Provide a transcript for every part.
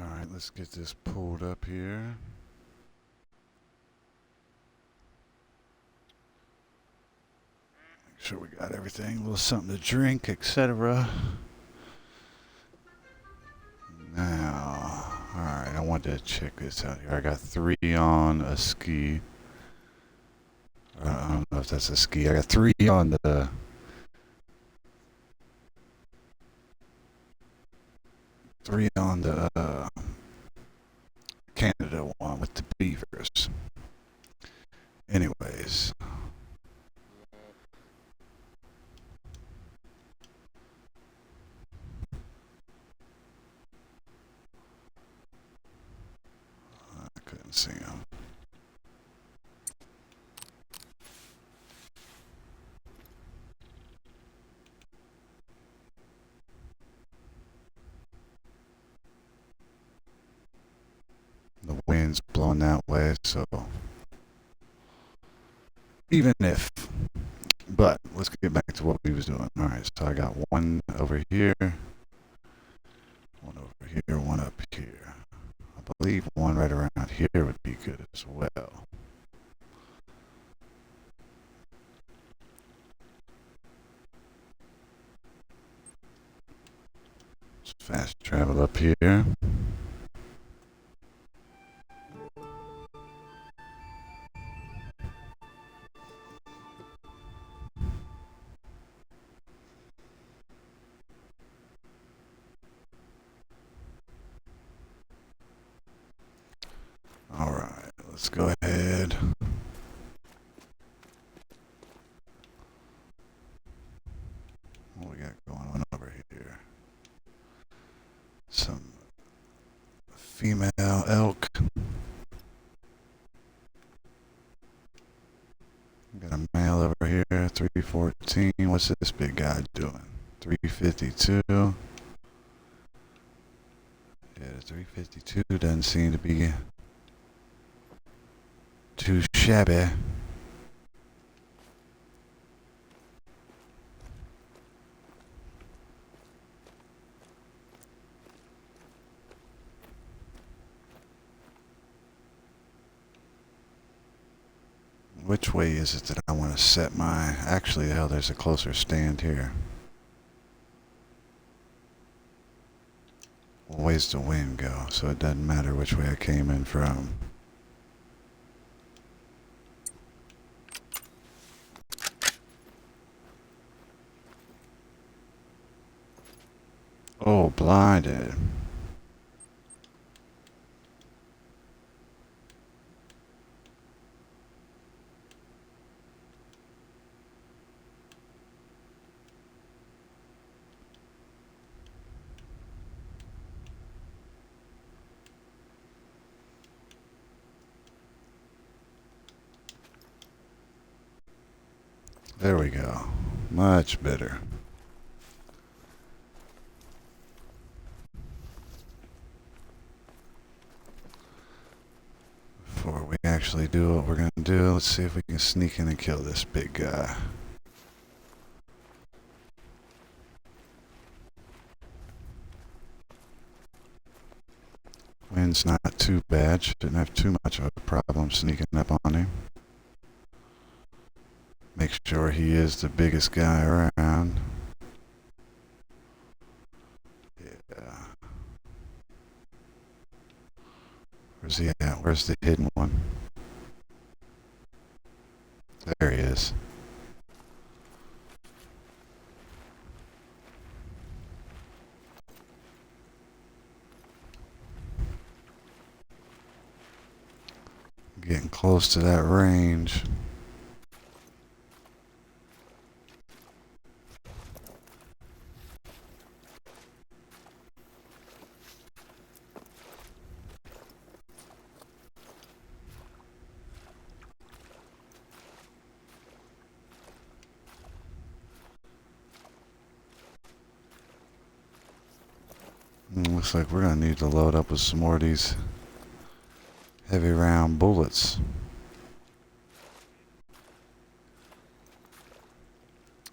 Alright, let's get this pulled up here. Make sure we got everything. A little something to drink, etc. Now, alright, I want to check this out here. I got 3 on a ski. I don't know if that's a ski. I got 3 on the Canada one with the beavers. Anyways, I couldn't see them. The wind's blowing that way, so even if. But let's get back to what we was doing. All right, so I got 1 over here, 1 over here, 1 up here. I believe 1 right around here would be good as well. Let's fast travel up here. All right, let's go ahead. What we got going on over here? Some female elk. Got a male over here, 314. What's this big guy doing? 352. Yeah, 352 doesn't seem to be too shabby. Which way is it that I want to set my... Actually, hell, there's a closer stand here. Well, ways the wind go, so it doesn't matter which way I came in from. Oh, blinded. There we go. Much better. Before we actually do what we're going to do, let's see if we can sneak in and kill this big guy. Wind's not too bad. Shouldn't have too much of a problem sneaking up on him. Make sure he is the biggest guy around. Yeah. Where's he at? Where's the hidden one? There he is. Getting close to that range. Looks like we're going to need to load up with some more of these heavy round bullets.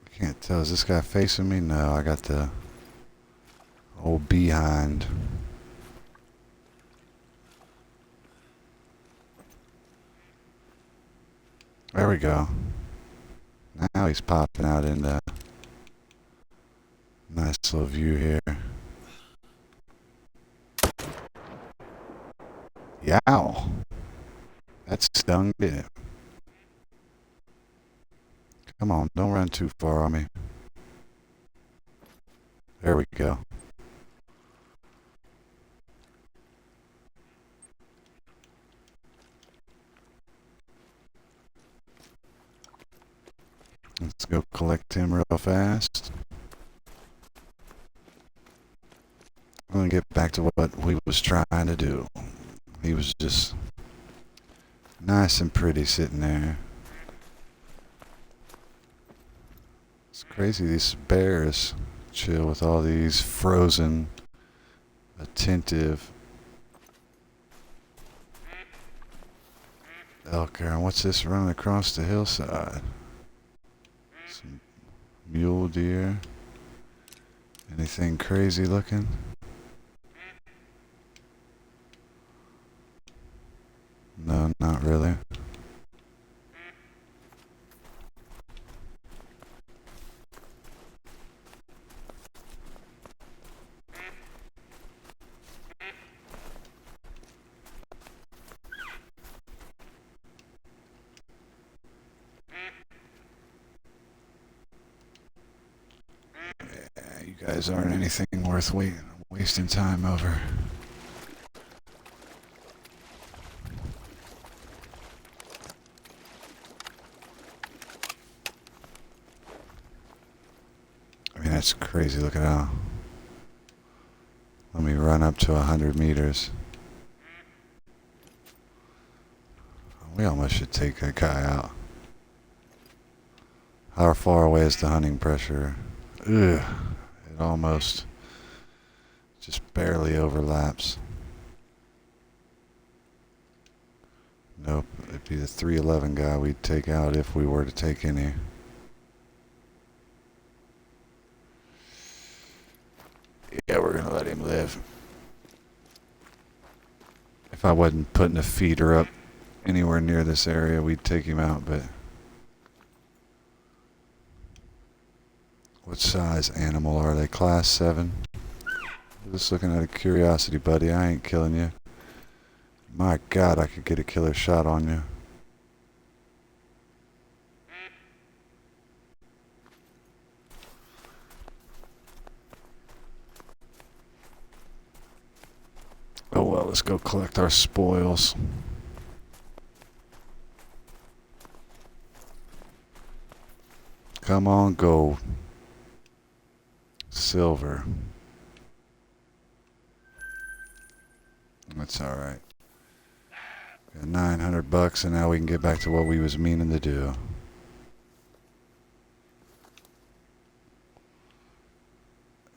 I can't tell. Is this guy facing me? No, I got the old behind. There we go. Now he's popping out in the nice little view here. Yow. That stung, didn't it? Come on, don't run too far on me. There we go. Let's go collect him real fast. I'm gonna get back to what we was trying to do. He was just nice and pretty sitting there. It's crazy these bears chill with all these frozen, attentive elk. And what's this running across the hillside? Some mule deer. Anything crazy looking? No, not really. Yeah, you guys aren't anything worth wasting time over. I mean, that's crazy. Look at how. Let me run up to 100 meters. We almost should take that guy out. How far away is the hunting pressure? Ugh. It almost just barely overlaps. Nope. It'd be the 311 guy we'd take out if we were to take any. Yeah, we're gonna let him live. If I wasn't putting a feeder up anywhere near this area, we'd take him out, but what size animal are they? Class 7? Just looking out of curiosity, buddy. I ain't killing you. My God, I could get a killer shot on you. Oh well, let's go collect our spoils. Come on, gold. Silver. That's alright. Got 900 bucks, and now we can get back to what we was meaning to do.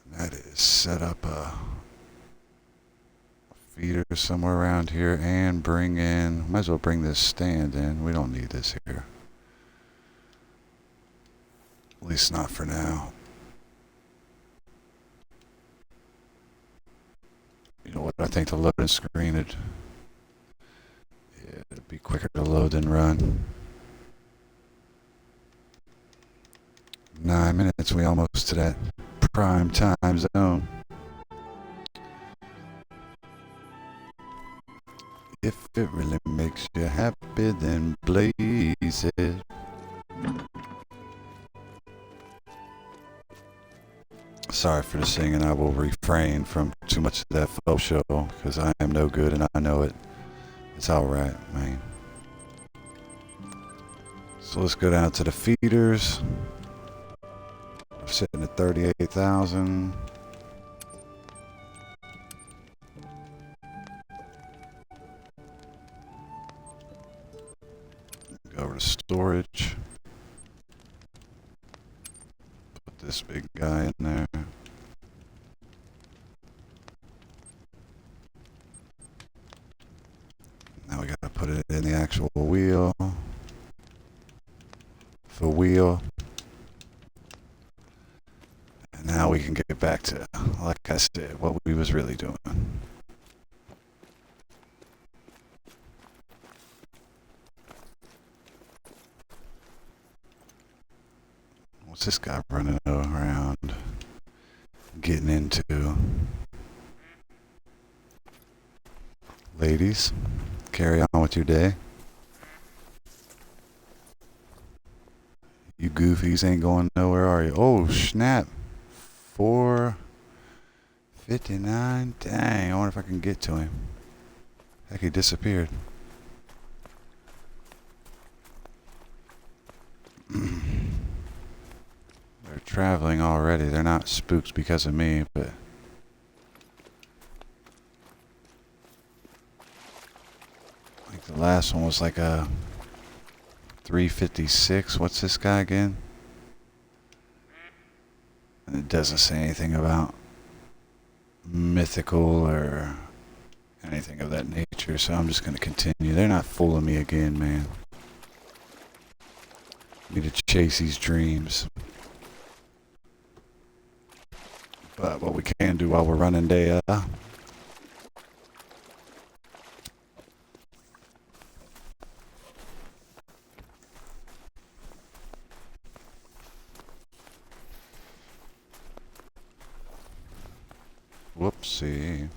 And that is set up a feeder somewhere around here and bring in, might as well bring this stand in. We don't need this here. At least not for now. You know what? I think the loading screen it'd be quicker to load than run. 9 minutes. We almost to that prime time zone. If it really makes you happy, then blaze it. Sorry for the singing. I will refrain from too much of that faux show because I am no good and I know it. It's alright, man. So let's go down to the feeders. We're sitting at 38,000. Go over to storage. Put this big guy in there. Now we gotta put it in the actual wheel. The wheel. And now we can get back to, like I said, what we was really doing. this guy running around, getting into? Ladies, carry on with your day. You goofies ain't going nowhere, are you? Oh, snap. 459. Dang, I wonder if I can get to him. Heck, he disappeared. They're traveling already. They're not spooked because of me, but... like the last one was like a 356. What's this guy again? And it doesn't say anything about mythical or anything of that nature, so I'm just going to continue. They're not fooling me again, man. Need to chase these dreams. But what we can do while we're running day, whoopsie.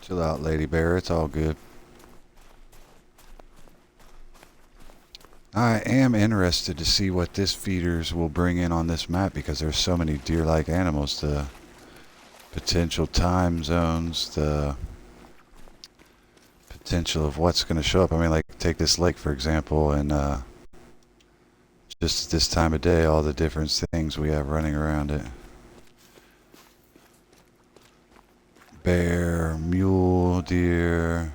Chill out, Lady Bear. It's all good. I am interested to see what this feeders will bring in on this map because there's so many deer-like animals. The potential time zones, the potential of what's going to show up. I mean, like, take this lake, for example, and just this time of day, all the different things we have running around it. Bear, mule deer,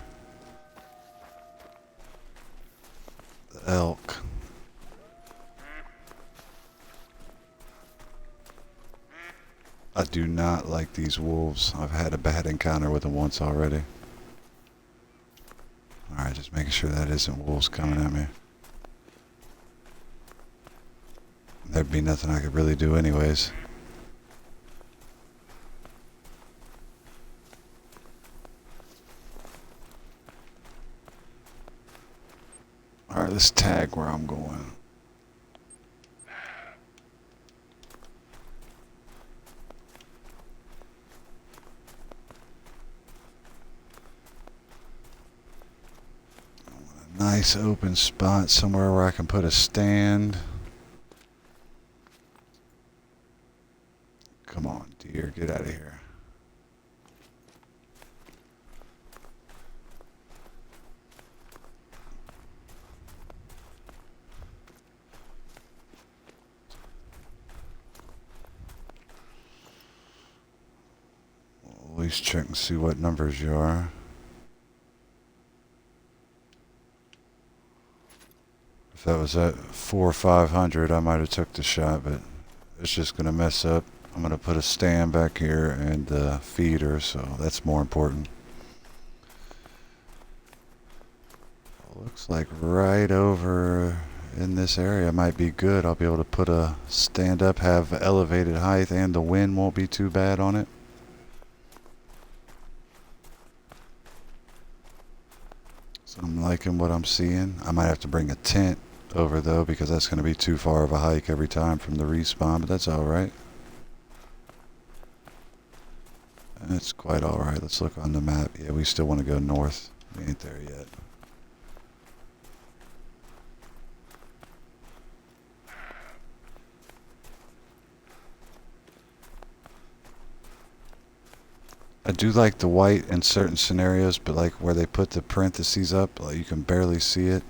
elk. I do not like these wolves. I've had a bad encounter with them once already. Alright, just making sure that isn't wolves coming at me. There'd be nothing I could really do anyways. Alright, let's tag where I'm going. A nice open spot somewhere where I can put a stand. Come on, deer, get out of here. At least check and see what numbers you are. If that was at 4 or 500, I might have took the shot, but it's just going to mess up. I'm going to put a stand back here and the feeder, so that's more important. Looks like right over in this area might be good. I'll be able to put a stand up, have elevated height, and the wind won't be too bad on it. So I'm liking what I'm seeing. I might have to bring a tent over though because that's going to be too far of a hike every time from the respawn, but that's alright. It's quite alright. Let's look on the map. Yeah, we still want to go north. We ain't there yet. I do like the white in certain scenarios, but like where they put the parentheses up, like you can barely see it.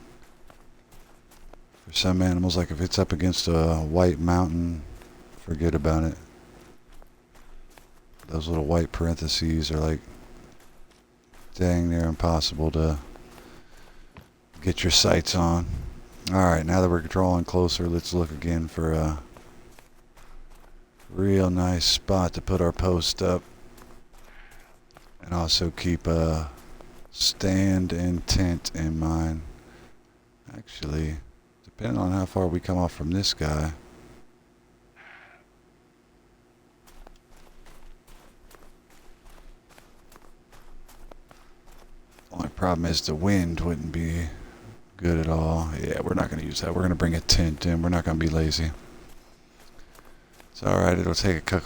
For some animals, like if it's up against a white mountain, forget about it. Those little white parentheses are like dang near impossible to get your sights on. Alright, now that we're drawing closer, let's look again for a real nice spot to put our post up. And also keep a stand and tent in mind. Actually, depending on how far we come off from this guy. Problem is the wind wouldn't be good at all. Yeah, we're not going to use that. We're going to bring a tent in. We're not going to be lazy. It's alright. It'll take a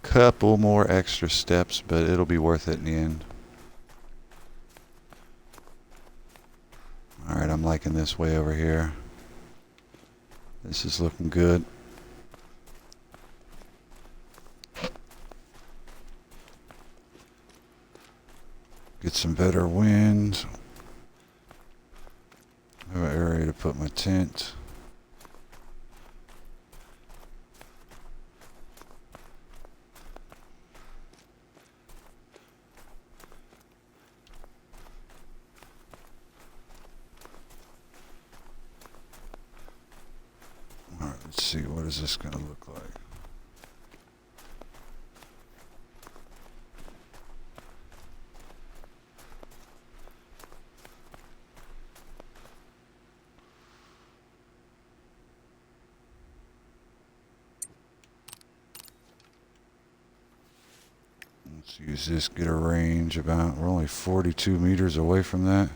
couple more extra steps, but it'll be worth it in the end. Alright, I'm liking this way over here. This is looking good. Get some better wind. Have an area to put my tent. Alright, let's see, what is this going to look like? Let's use this, get a range about, we're only 42 meters away from that.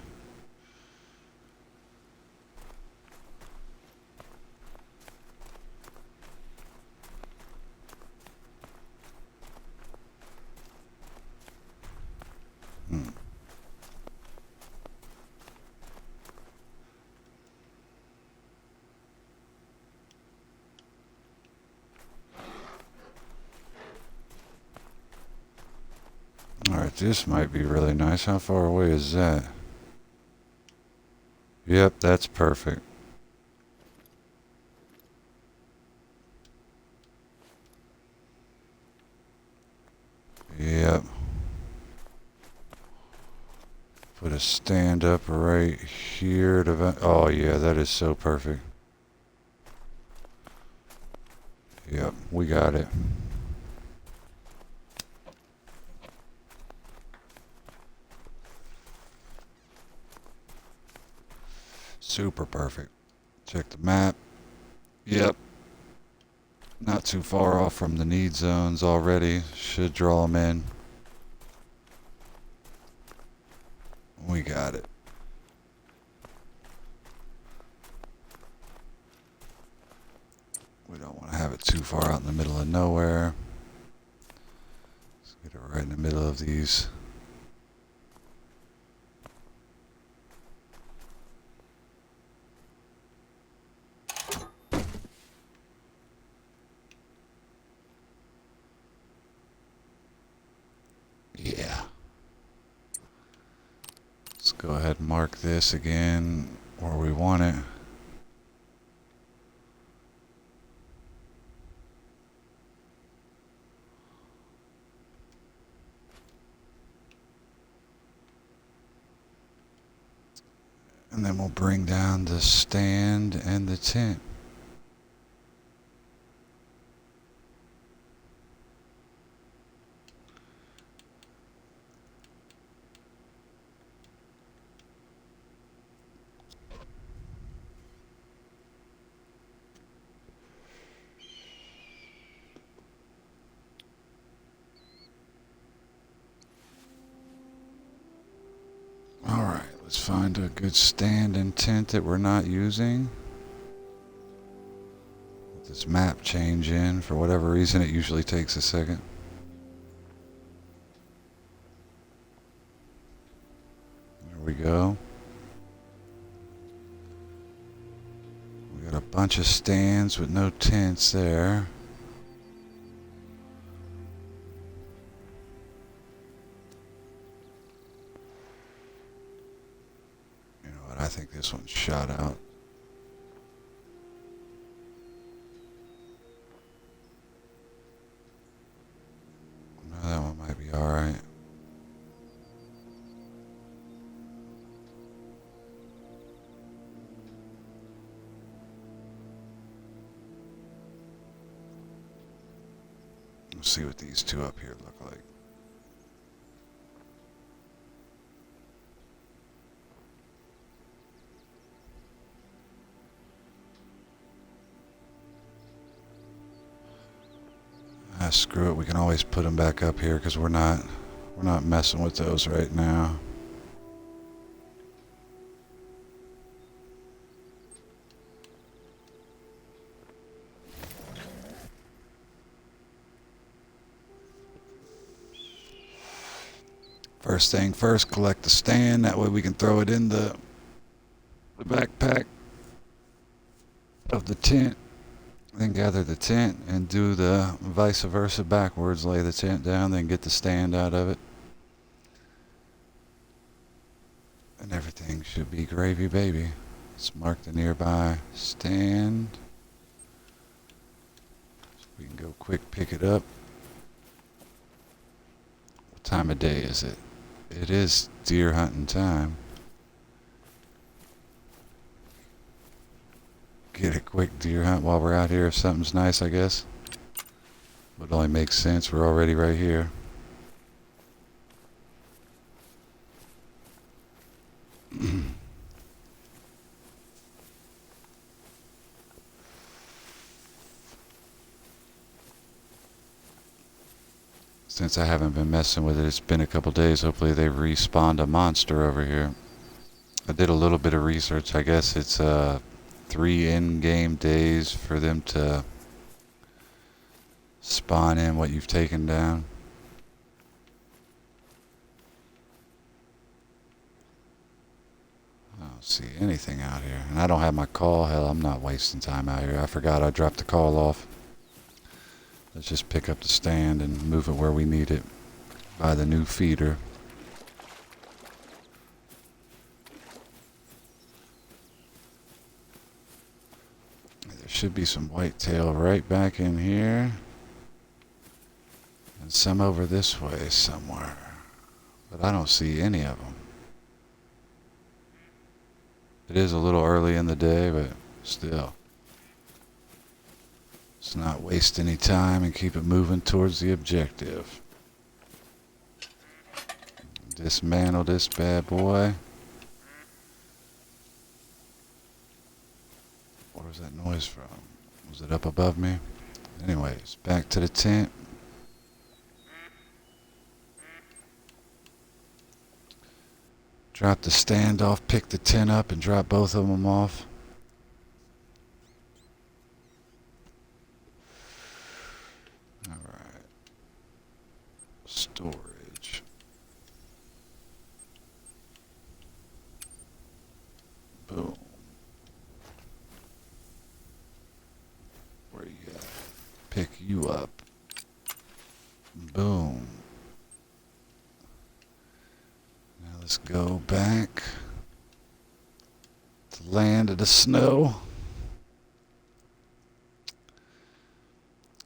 Alright, this might be really nice. How far away is that? Yep, that's perfect. Yep. Put a stand up right here to... Oh yeah, that is so perfect. Yep, we got it. Super perfect. Check the map. Yep. Not too far off from the need zones already. Should draw them in. We got it. We don't want to have it too far out in the middle of nowhere. Let's get it right in the middle of these. Yeah. Let's go ahead and mark this again where we want it. And then we'll bring down the stand and the tent. Alright, let's find a good stand and tent that we're not using. Put this map change in. For whatever reason, it usually takes a second. There we go. We got a bunch of stands with no tents there. I think this one's shot out. No, that one might be alright. Let's see what these two up here look like. Screw it, we can always put them back up here because we're not messing with those right now. First thing first, collect the stand. That way we can throw it in the backpack of the tent. Then gather the tent and do the vice versa backwards. Lay the tent down, then get the stand out of it. And everything should be gravy, baby. Let's mark the nearby stand. So we can go quick pick it up. What time of day is it? It is deer hunting time. Get a quick deer hunt while we're out here if something's nice, I guess. But it only makes sense. We're already right here. Since I haven't been messing with it, it's been a couple days. Hopefully they respawned a monster over here. I did a little bit of research. I guess it's 3 in-game days for them to spawn in what you've taken down. I don't see anything out here. And I don't have my call. Hell, I'm not wasting time out here. I forgot I dropped the call off. Let's just pick up the stand and move it where we need it by the new feeder. There should be some whitetail right back in here. And some over this way somewhere. But I don't see any of them. It is a little early in the day, but still. Let's not waste any time and keep it moving towards the objective. Dismantle this bad boy. Where was that noise from? Was it up above me? Anyways, back to the tent. Drop the stand off, pick the tent up, and drop both of them off. Alright. Storage. Boom. Where you at? Pick you up. Boom. Now let's go back to the land of the snow.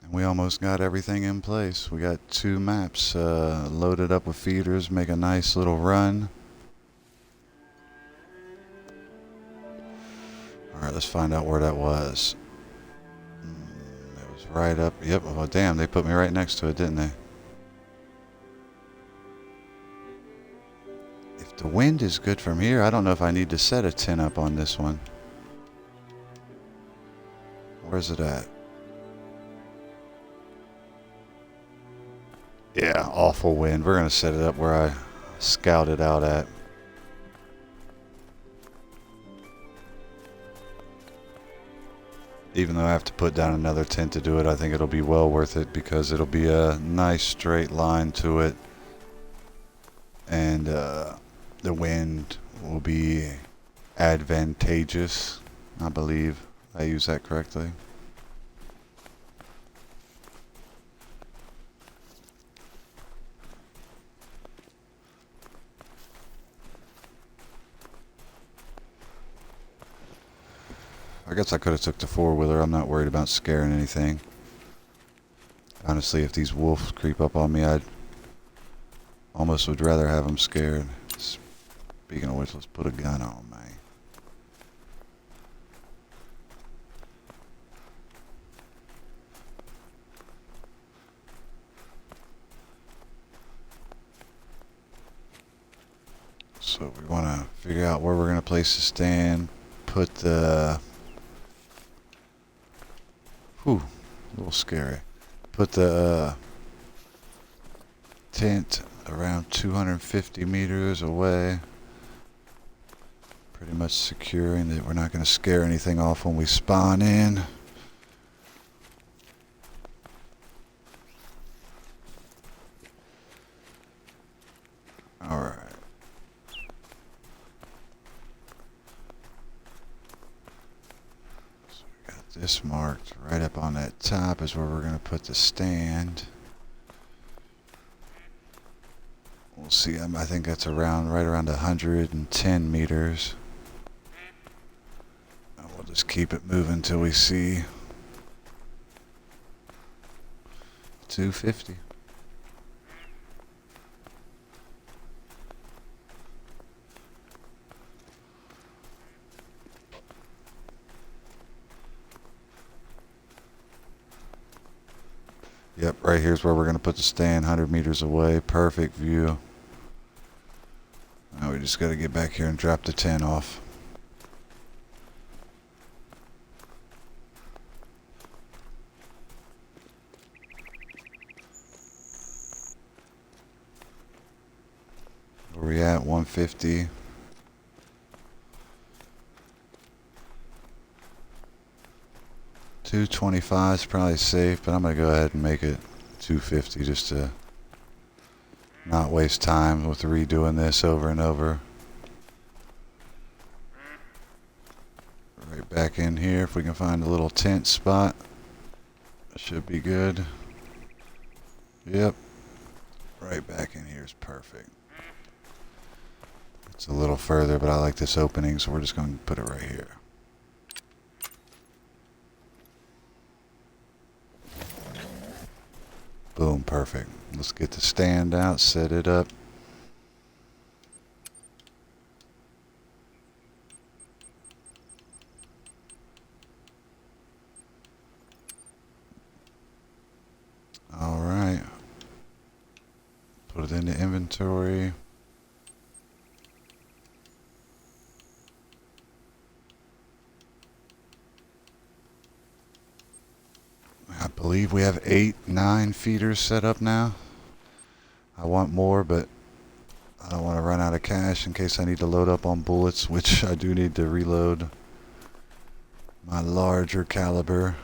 And we almost got everything in place. We got 2 maps loaded up with feeders, make a nice little run. Alright, let's find out where that was. It was right up. Yep, well damn, they put me right next to it, didn't they? If the wind is good from here, I don't know if I need to set a tent up on this one. Where's it at? Yeah, awful wind. We're going to set it up where I scouted out at. Even though I have to put down another tent to do it, I think it'll be well worth it because it'll be a nice straight line to it. And the wind will be advantageous, I believe. I use that correctly. I guess I could have took the 4-wheeler. I'm not worried about scaring anything. Honestly, if these wolves creep up on me, I'd almost would rather have them scared. Speaking of which, let's put a gun on me. So we want to figure out where we're going to place the stand. Put the... Whew, a little scary. Put the tent around 250 meters away. Pretty much securing that we're not going to scare anything off when we spawn in. Alright. this marked. Right up on that top is where we're going to put the stand. We'll see. I think that's right around 110 meters. And we'll just keep it moving until we see 250. Yep, right here's where we're going to put the stand, 100 meters away. Perfect view. Now we just got to get back here and drop the 10 off. Where we at? 150. $225 is probably safe, but I'm going to go ahead and make it $250 just to not waste time with redoing this over and over. Right back in here, if we can find a little tent spot, should be good. Yep, right back in here is perfect. It's a little further, but I like this opening, so we're just going to put it right here. Boom, perfect. Let's get the stand out, set it up. All right. Put it into inventory. I believe we have 9 feeders set up now. I want more, but I don't want to run out of cash in case I need to load up on bullets, which I do need to reload my larger caliber.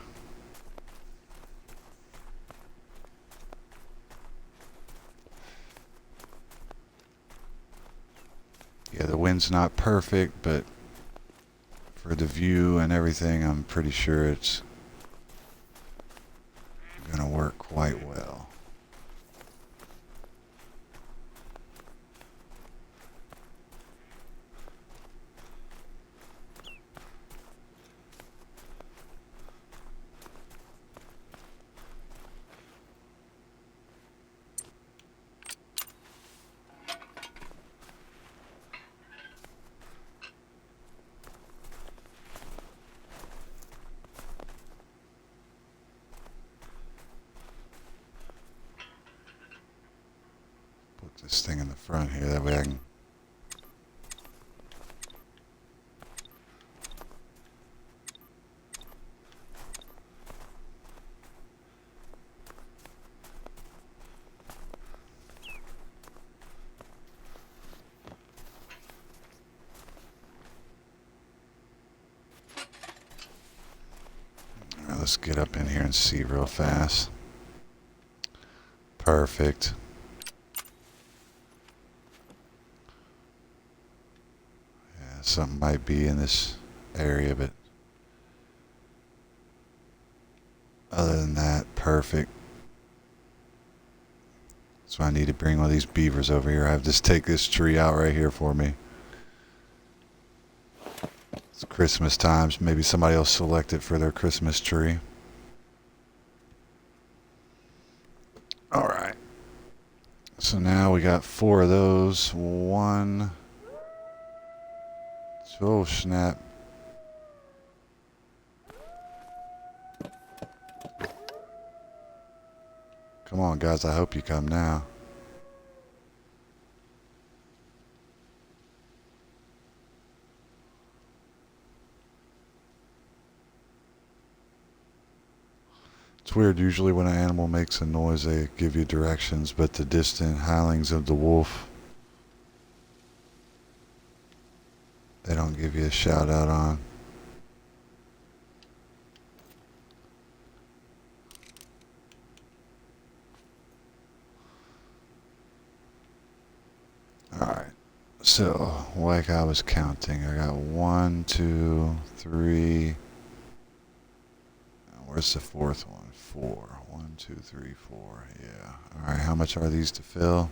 Yeah, the wind's not perfect, but for the view and everything, I'm pretty sure it's going to work quite well. This thing in the front here, that way I can let's get up in here and see real fast. Perfect. Yeah, something might be in this area, but other than that, perfect. So I need to bring one of these beavers over here. I have to take this tree out right here for me. It's Christmas times. Maybe somebody else select it for their Christmas tree. All right. So now we got 4 of those. 1. Oh, snap. Come on, guys. I hope you come now. It's weird. Usually when an animal makes a noise, they give you directions, but the distant howlings of the wolf, they don't give you a shout out on. Alright, so like I was counting, I got 1, 2, 3, Where's the fourth one? 4. 1, 2, 3, 4. Yeah. All right. How much are these to fill?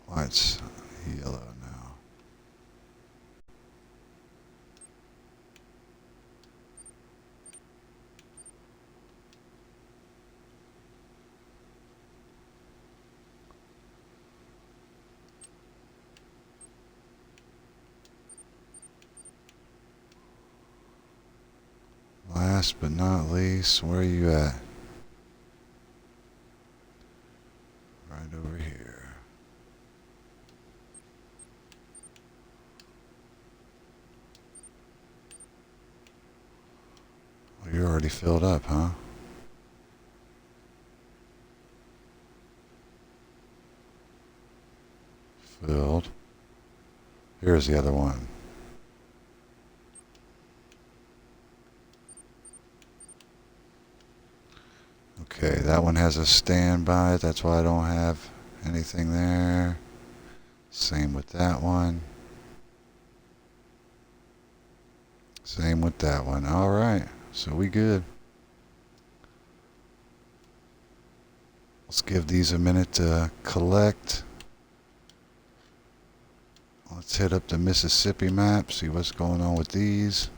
Well, it's yellow now. Last but not least, where are you at? Right over here. Well, you're already filled up, huh? Filled. Here's the other one. Okay, that one has a standby. That's why I don't have anything there. Same with that one. Same with that one. All right, so we good. Let's give these a minute to collect. Let's hit up the Mississippi map, see what's going on with these.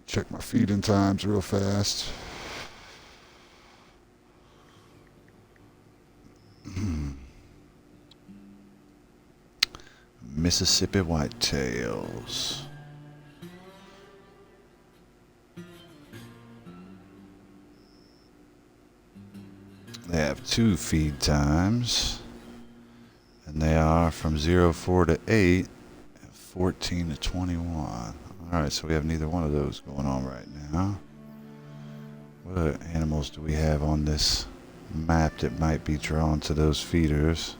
Check my feeding times real fast. Mississippi whitetails. They have 2 feed times, and they are from 04 to 8 and 14 to 21. Alright, so we have neither one of those going on right now. What animals do we have on this map that might be drawn to those feeders?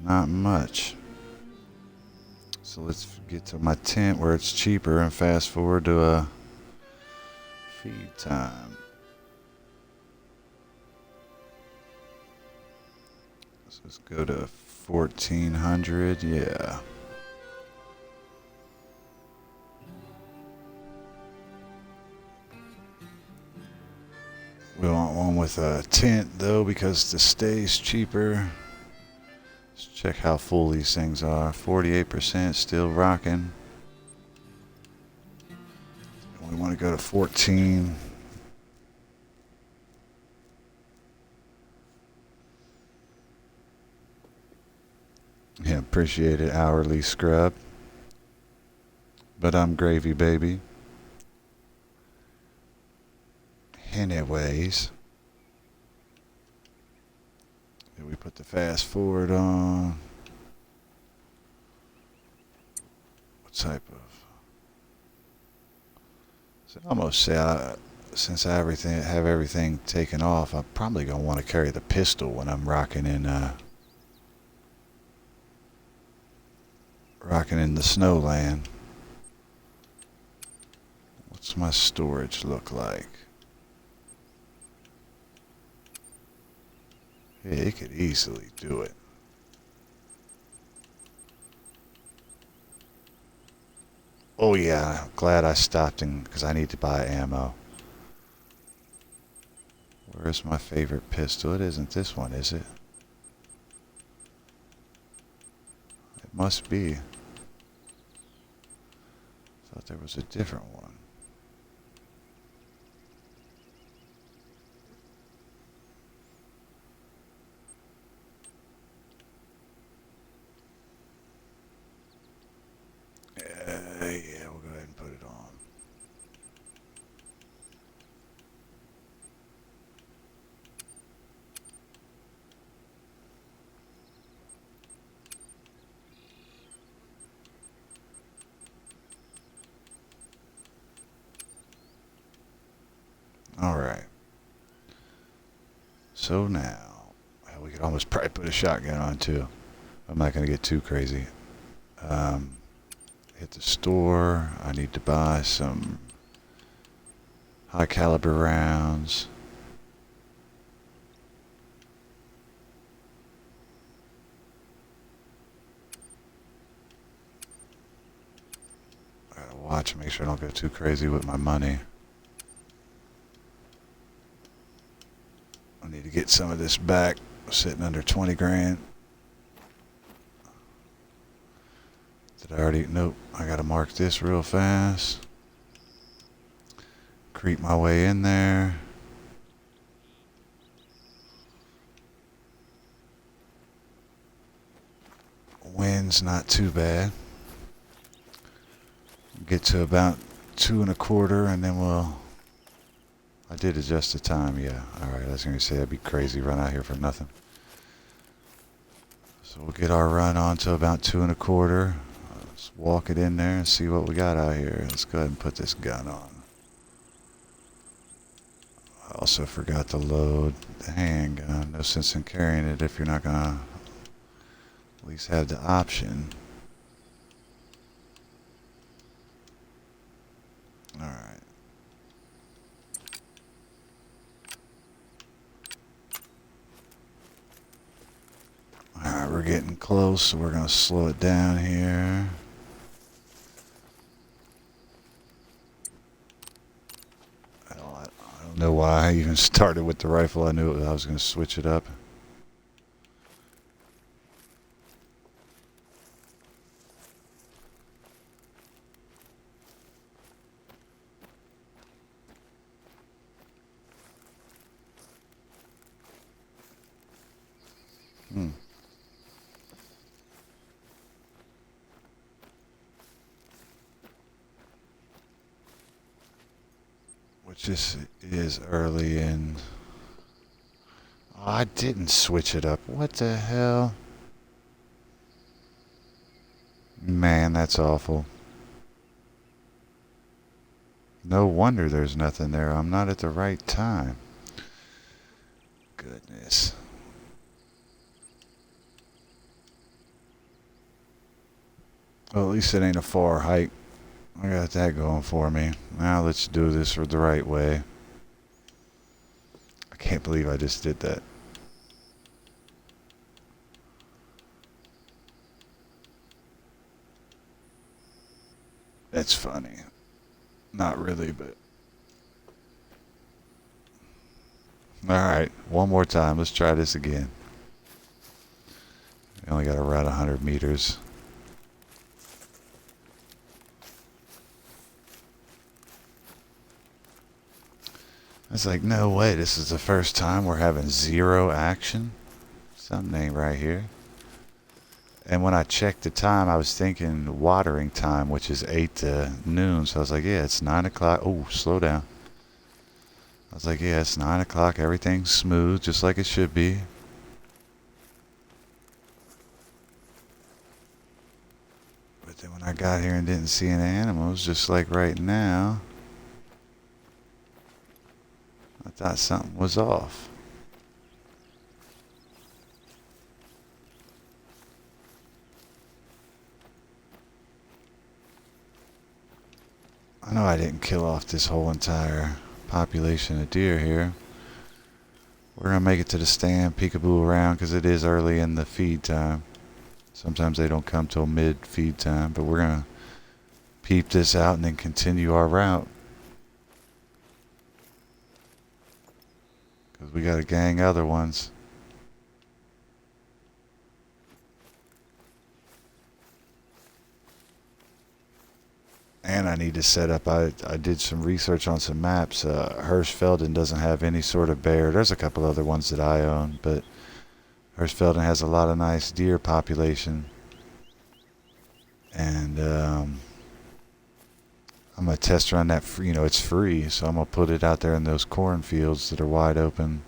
Not much. So let's get to my tent where it's cheaper and fast forward to a feed time. So let's go to 1400. Yeah. We want one with a tent though because the stay's cheaper. Let's check how full these things are. 48% still rocking. We want to go to 14. Yeah, appreciate it, hourly scrub. But I'm gravy, baby. Anyways, we put the fast forward on. What type of? So I almost say, since I have everything taken off, I'm probably gonna want to carry the pistol when I'm rocking in the snowland. What's my storage look like? Yeah, it could easily do it. Oh yeah, glad I stopped because I need to buy ammo. Where's my favorite pistol? It isn't this one, is it? It must be. Thought there was a different one. Yeah, we'll go ahead and put it on. All right. So now, well, we could almost probably put a shotgun on too. I'm not going to get too crazy. Hit the store. I need to buy some high caliber rounds. I gotta watch, make sure I don't go too crazy with my money. I need to get some of this back. Sitting under 20 grand. Did I already? Nope. I gotta mark this real fast. Creep my way in there. Wind's not too bad. Get to about 2.25 and then we'll... I did adjust the time, yeah. Alright, I was going to say that'd be crazy, run out here for nothing. So we'll get our run on to about 2.25. Let's walk it in there and see what we got out here. Let's go ahead and put this gun on. I also forgot to load the handgun. No sense in carrying it if you're not going to at least have the option. Alright. Alright, we're getting close, so we're going to slow it down here. I don't know why I even started with the rifle. I knew I was going to switch it up. Which is early in... Oh, I didn't switch it up. What the hell? Man, that's awful. No wonder there's nothing there. I'm not at the right time. Goodness. Well, at least it ain't a far hike. I got that going for me. Now let's do this the right way. I can't believe I just did that. That's funny. Not really, but... Alright, one more time. Let's try this again. We only got around 100 meters. It's like, no way, this is the first time we're having zero action. Something ain't right here. And when I checked the time, I was thinking watering time, which is 8 to noon. So I was like, yeah, it's 9 o'clock. Oh, slow down. I was like, yeah, it's 9 o'clock. Everything's smooth, just like it should be. But then when I got here and didn't see any animals, just like right now, I thought something was off. I know I didn't kill off this whole entire population of deer here. We're going to make it to the stand, peekaboo around, because it is early in the feed time. Sometimes they don't come till mid-feed time, but we're going to peep this out and then continue our route. Because we got a gang other ones. And I need to set up, I did some research on some maps. Hirschfelden doesn't have any sort of bear. There's a couple other ones that I own, but Hirschfelden has a lot of nice deer population. And I'm going to test run that, you know, it's free, so I'm going to put it out there in those cornfields that are wide open.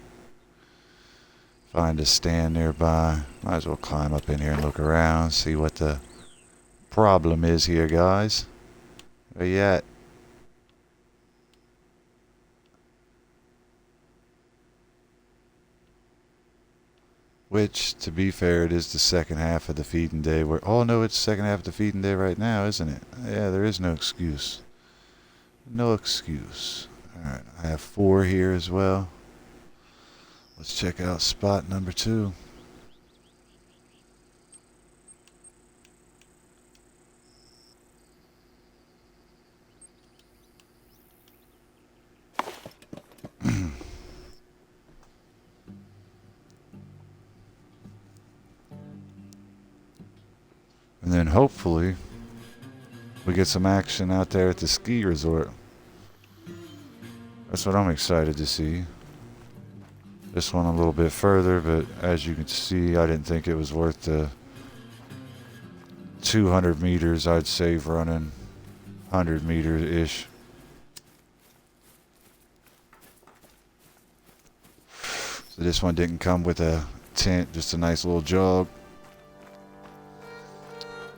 Find a stand nearby. Might as well climb up in here and look around, see what the problem is here, guys. Where you at? Which, to be fair, it is the second half of the feeding day. Oh no, it's the second half of the feeding day right now, isn't it? Yeah, there is no excuse. No excuse. Alright, I have 4 here as well. Let's check out spot number 2. And then hopefully we get some action out there at the ski resort. That's what I'm excited to see. This one a little bit further, but as you can see, I didn't think it was worth the 200 meters I'd save running 100 meters-ish. So this one didn't come with a tent, just a nice little jog.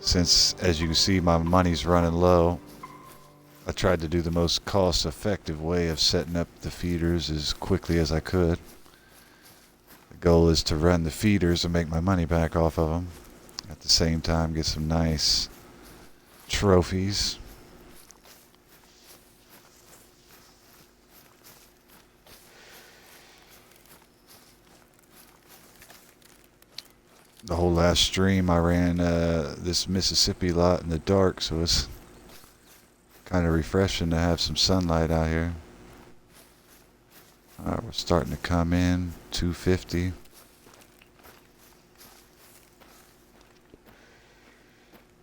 Since, as you can see, my money's running low, I tried to do the most cost-effective way of setting up the feeders as quickly as I could. The goal is to run the feeders and make my money back off of them. At the same time, get some nice trophies. The whole last stream I ran this Mississippi lot in the dark, so it's kind of refreshing to have some sunlight out here. Alright, we're starting to come in, 250.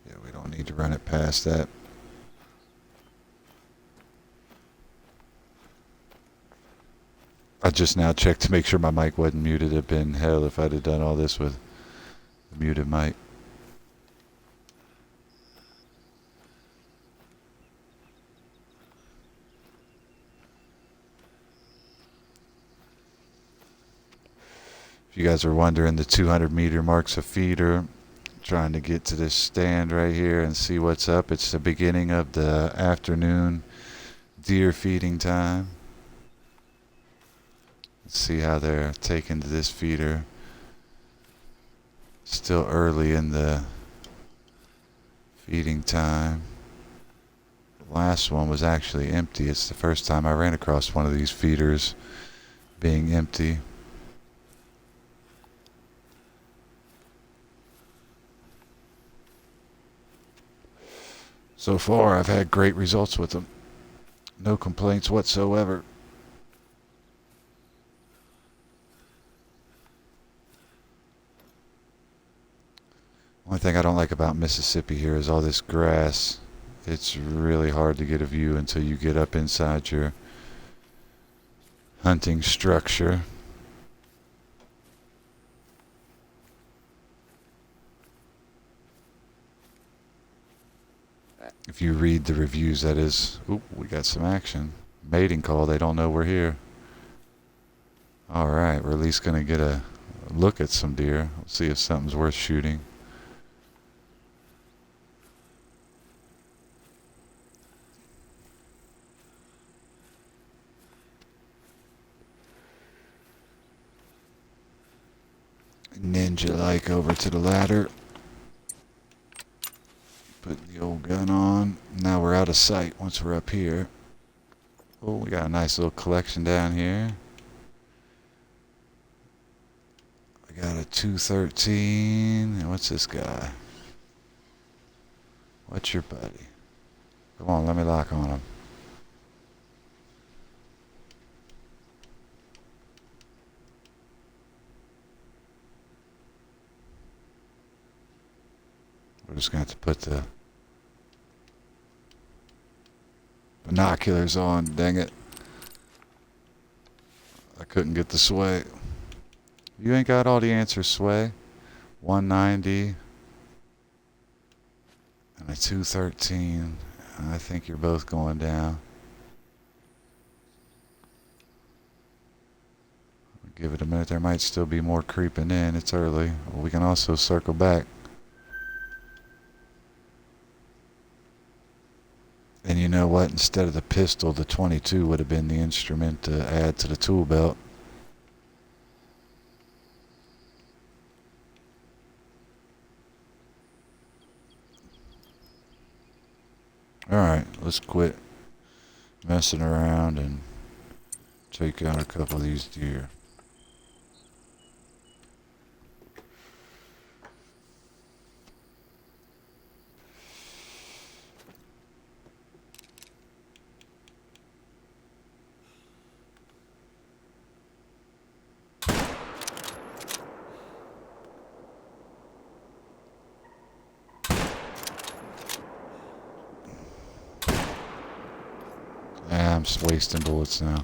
Yeah, we don't need to run it past that. I just now checked to make sure my mic wasn't muted. It'd been hell if I'd have done all this with the muted mic. If you guys are wondering, the 200 meter marks a feeder. Trying to get to this stand right here and see what's up. It's the beginning of the afternoon deer feeding time. Let's see how they're taken to this feeder. Still early in the feeding time. The last one was actually empty. It's the first time I ran across one of these feeders being empty. So far, I've had great results with them. No complaints whatsoever. One thing I don't like about Mississippi here is all this grass. It's really hard to get a view until you get up inside your hunting structure. If you read the reviews, that is, oop, we got some action. Mating call, they don't know we're here. Alright, we're at least going to get a look at some deer. Let's see if something's worth shooting. Ninja-like over to the ladder. Put the old gun on. Now we're out of sight once we're up here. Oh, we got a nice little collection down here. I got a 213. And what's this guy? What's your buddy? Come on, let me lock on him. We're just going to have to put the binoculars on, dang it. I couldn't get the sway. You ain't got all the answers, sway. 190 and a 213. I think you're both going down. Give it a minute. There might still be more creeping in. It's early. We can also circle back. And you know what? Instead of the pistol, the 22 would have been the instrument to add to the tool belt. Alright, let's quit messing around and take out a couple of these deer. I'm just wasting bullets now.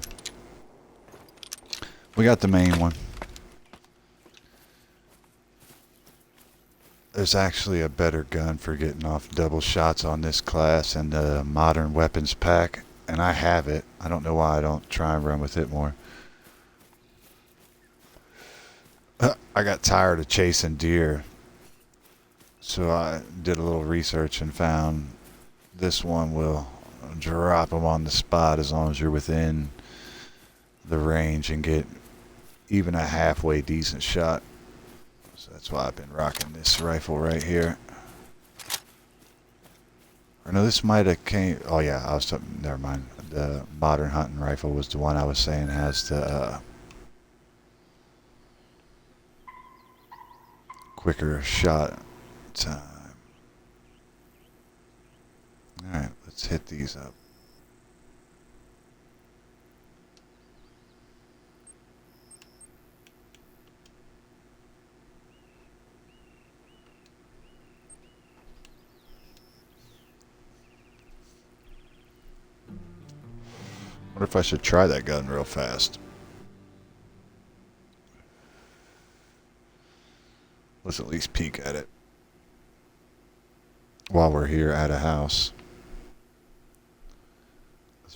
We got the main one. There's actually a better gun for getting off double shots on this class and the modern weapons pack, and I have it. I don't know why I don't try and run with it more. I got tired of chasing deer, so I did a little research and found this one will drop them on the spot as long as you're within the range and get even a halfway decent shot. So that's why I've been rocking this rifle right here. Or no, this might have came. Oh yeah, I was talking. Never mind. The modern hunting rifle was the one I was saying has the quicker shot time. All right, let's hit these up. Wonder if I should try that gun real fast. Let's at least peek at it while we're here at a house.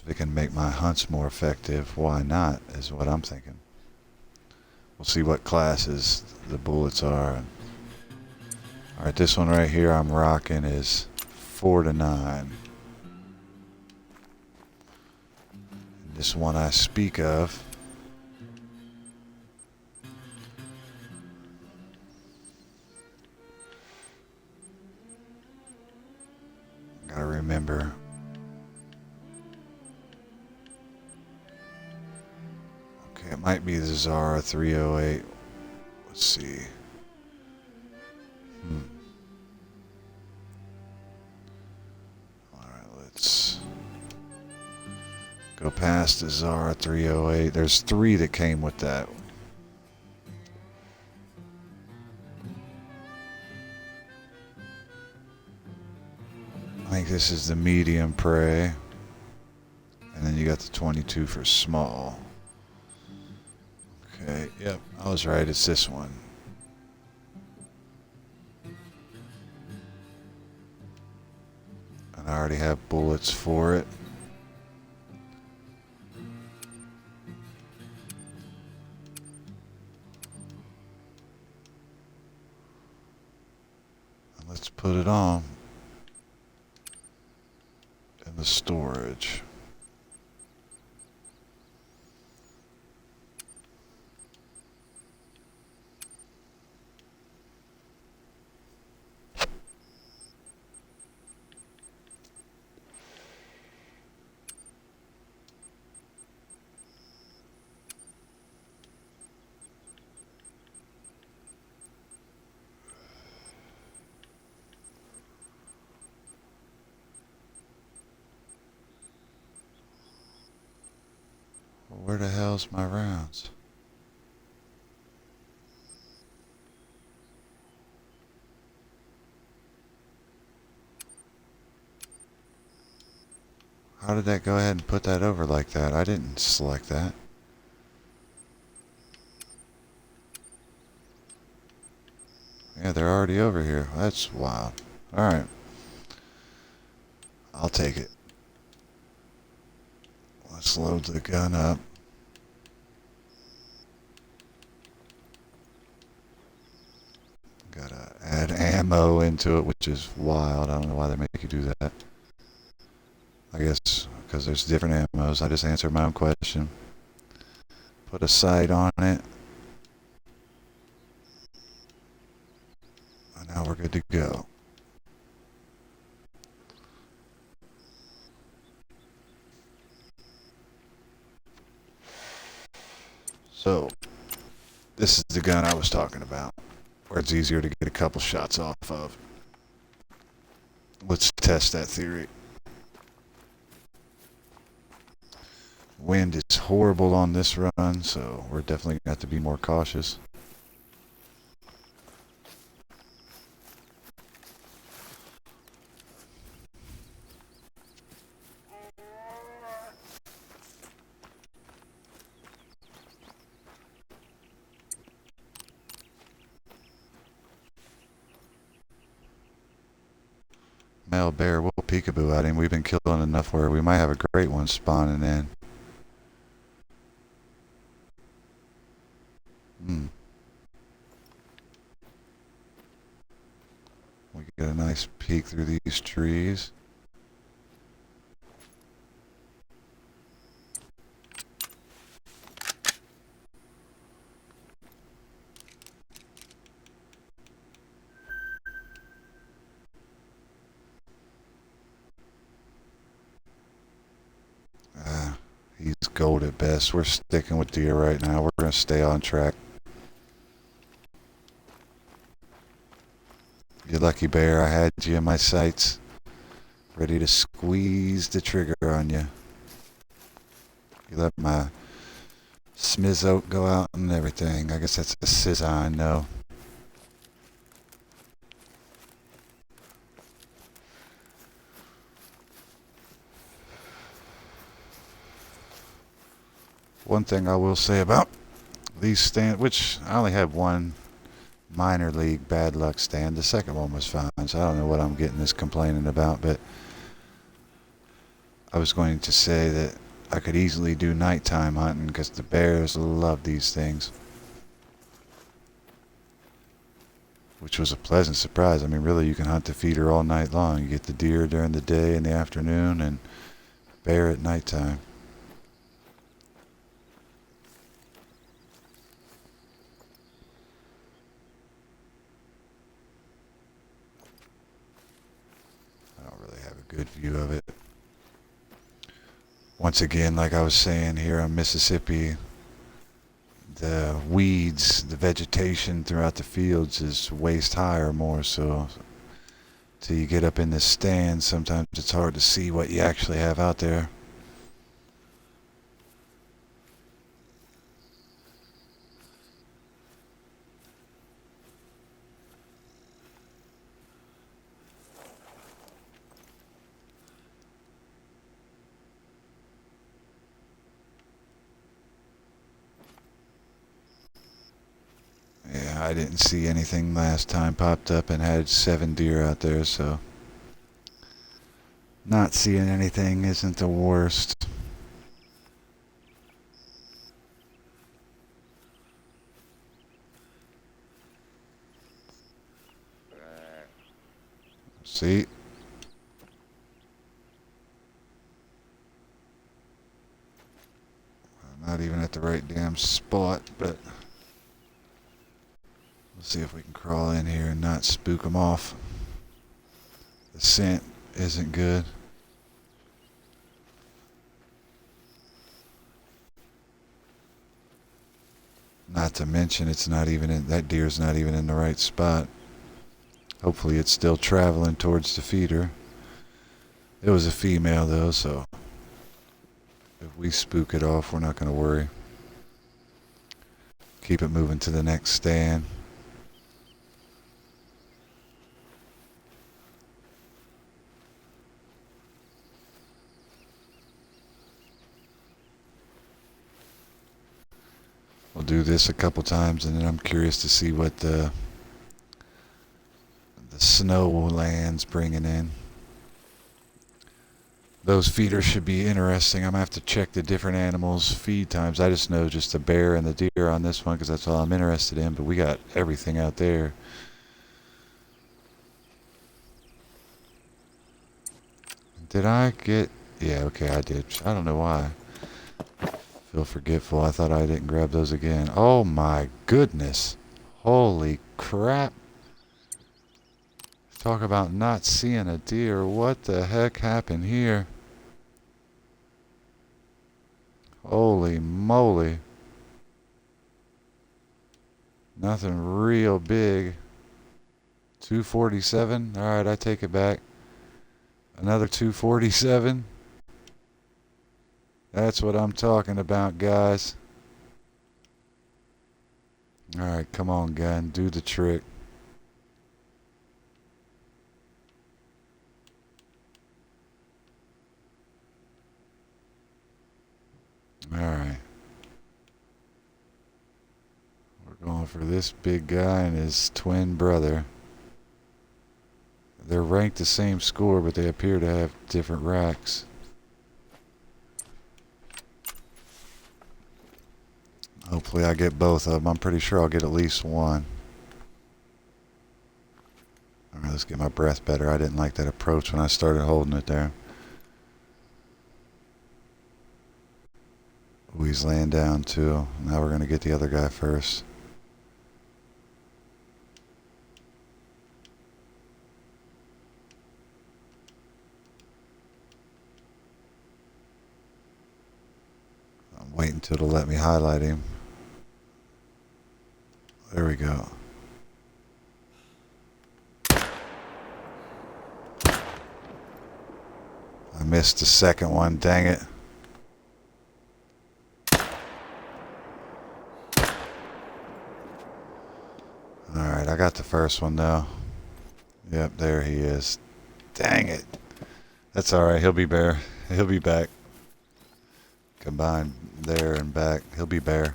If it can make my hunts more effective, why not, is what I'm thinking. We'll see what classes the bullets are. Alright, this one right here I'm rocking is 4 to 9. This one I speak of gotta remember. Okay, it might be the Zara 308. Let's see. Alright, let's go past the Zara 308. There's 3 that came with that. I think this is the medium prey. And then you got the 22 for small. Okay, yep, I was right. It's this one. And I already have bullets for it. And let's put it on in the storage. Where the hell's my rounds? How did that go ahead and put that over like that? I didn't select that. Yeah, they're already over here. That's wild. Alright. I'll take it. Let's load the gun up. Gotta add ammo into it, which is wild. I don't know why they make you do that. I guess because there's different ammos. I just answered my own question. Put a sight on it. And now we're good to go. So, this is the gun I was talking about, where it's easier to get a couple shots off of. Let's test that theory. Wind is horrible on this run, so we're definitely going to have to be more cautious. Male bear, we'll peekaboo at him. We've been killing enough where we might have a great one spawning in. We get a nice peek through these trees. He's gold at best. We're sticking with deer right now. We're going to stay on track. You lucky bear, I had you in my sights. Ready to squeeze the trigger on you. You let my Smith oak go out and everything. I guess that's a Cizine, no. One thing I will say about these stands, which I only had one minor league bad luck stand. The second one was fine, so I don't know what I'm getting this complaining about, but I was going to say that I could easily do nighttime hunting because the bears love these things. Which was a pleasant surprise. I mean, really, you can hunt the feeder all night long. You get the deer during the day and the afternoon and bear at nighttime. I don't really have a good view of it. Once again, like I was saying, here in Mississippi, the weeds, the vegetation throughout the fields is waist high or more, so till you get up in this stand, sometimes it's hard to see what you actually have out there. Yeah, I didn't see anything last time. Popped up and had 7 deer out there, so not seeing anything isn't the worst. See? I'm not even at the right damn spot, but we'll see if we can crawl in here and not spook them off. The scent isn't good. Not to mention it's not even in, that deer's not even in the right spot. Hopefully it's still traveling towards the feeder. It was a female though, so if we spook it off, we're not going to worry. Keep it moving to the next stand. We'll do this a couple times, and then I'm curious to see what the snow land's bringing in. Those feeders should be interesting. I'm going to have to check the different animals' feed times. I just know just the bear and the deer on this one because that's all I'm interested in, but we got everything out there. Did I get... Yeah, okay, I did. I don't know why. Feel forgetful. I thought I didn't grab those again. Oh my goodness. Holy crap. Talk about not seeing a deer. What the heck happened here? Holy moly. Nothing real big. 247. All right, I take it back. Another 247. That's what I'm talking about, guys. All right, come on, gun. Do the trick. All right. We're going for this big guy and his twin brother. They're ranked the same score, but they appear to have different racks. Hopefully I get both of them. I'm pretty sure I'll get at least one. Alright, let's get my breath better. I didn't like that approach when I started holding it there. Ooh, he's laying down too. Now we're going to get the other guy first. I'm waiting until it'll let me highlight him. There we go. I missed the second one, dang it. Alright, I got the first one though. Yep, there he is. Dang it. That's alright, he'll be bare. He'll be back. Combine there and back. He'll be bare.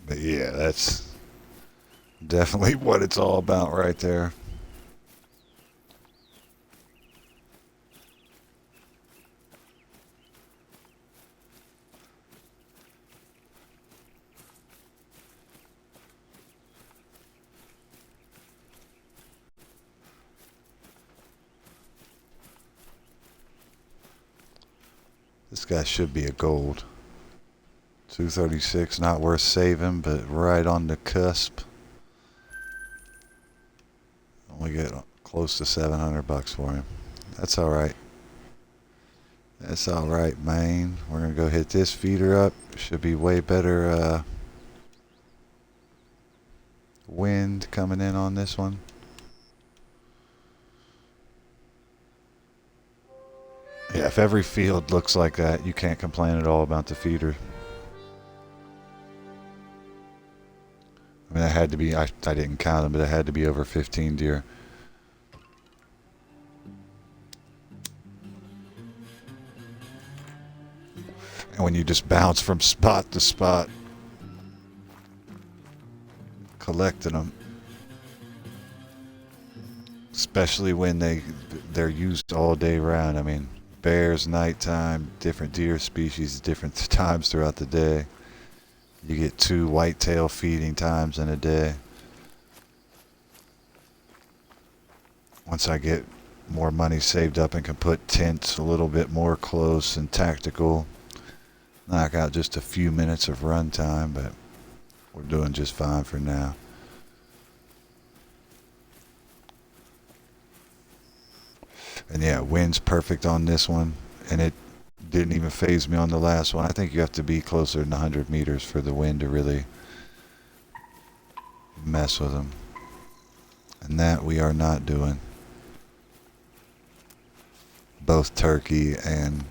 But yeah, that's definitely what it's all about right there. This guy should be a gold. 236, not worth saving, but right on the cusp. Only get close to 700 bucks for him. That's all right. That's all right, man. We're gonna go hit this feeder up. Should be way better wind coming in on this one. Yeah, if every field looks like that, you can't complain at all about the feeder. I mean, it had to be, I didn't count them, but it had to be over 15 deer. And when you just bounce from spot to spot, collecting them, especially when they're used all day round. I mean, bears nighttime, different deer species, different times throughout the day. You get 2 whitetail feeding times in a day. Once I get more money saved up and can put tents a little bit more close and tactical, knock out just a few minutes of run time, but we're doing just fine for now. And yeah, wind's perfect on this one, and it didn't even phase me on the last one. I think you have to be closer than 100 meters for the wind to really mess with them. And that we are not doing. Both turkey and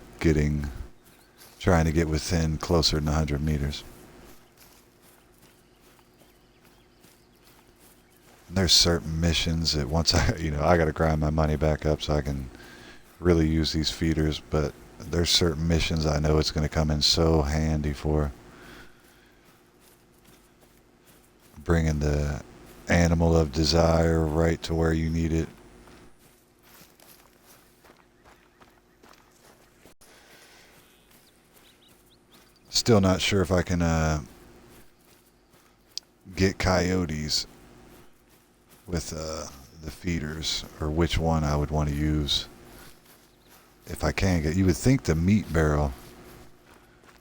trying to get within closer than 100 meters. And there's certain missions that once I got to grind my money back up so I can really use these feeders, but there's certain missions I know it's going to come in so handy for. Bringing the animal of desire right to where you need it. Still not sure if I can get coyotes with the feeders, or which one I would want to use. If I can get, you would think the meat barrel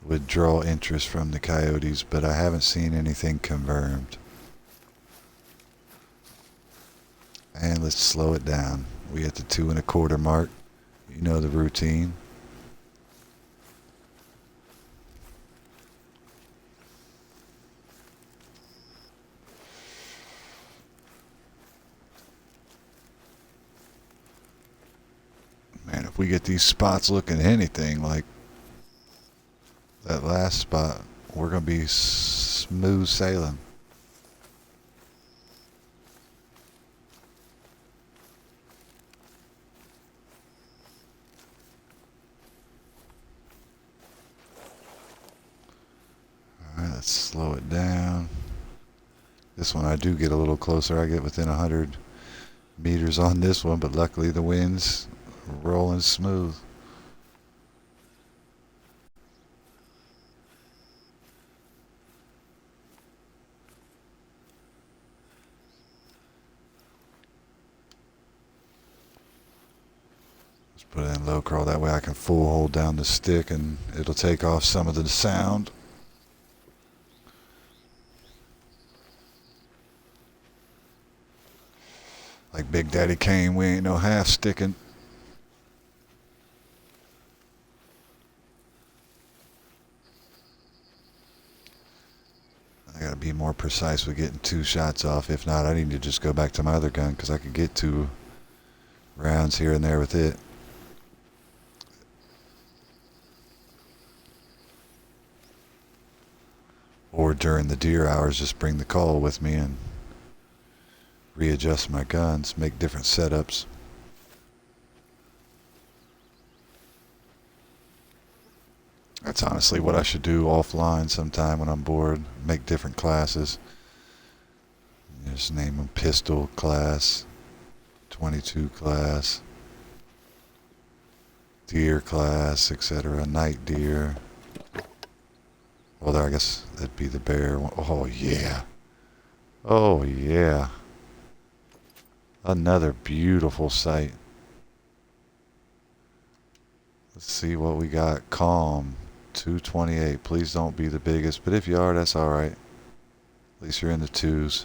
would draw interest from the coyotes, but I haven't seen anything confirmed. And let's slow it down. We hit the 2 1/4 mark. You know the routine. If we get these spots looking anything like that last spot, we're going to be smooth sailing. Alright, let's slow it down. This one I do get a little closer. I get within 100 meters on this one, but luckily the wind's rolling smooth. Let's put it in low crawl. That way I can full hold down the stick and it'll take off some of the sound. Like Big Daddy Kane, we ain't no half sticking. I gotta be more precise with getting 2 shots off. If not, I need to just go back to my other gun because I could get 2 rounds here and there with it. Or during the deer hours, just bring the call with me and readjust my guns, make different setups. That's honestly what I should do offline sometime when I'm bored. Make different classes. Just name them pistol class, 22 class, deer class, etc. Night deer. Well, I guess that'd be the bear one. Oh, yeah. Oh, yeah. Another beautiful sight. Let's see what we got. Calm. 228. Please don't be the biggest, but if you are, that's alright. At least you're in the 2s.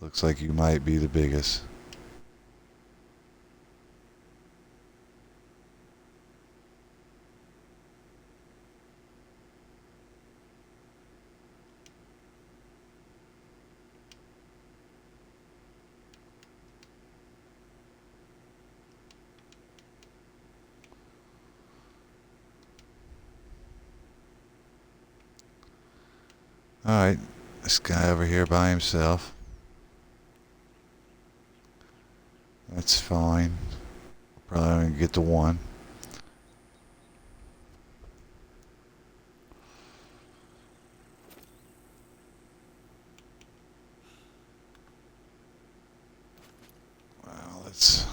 Looks like you might be the biggest. Alright, this guy over here by himself. That's fine. Probably only get to 1. Well, let's...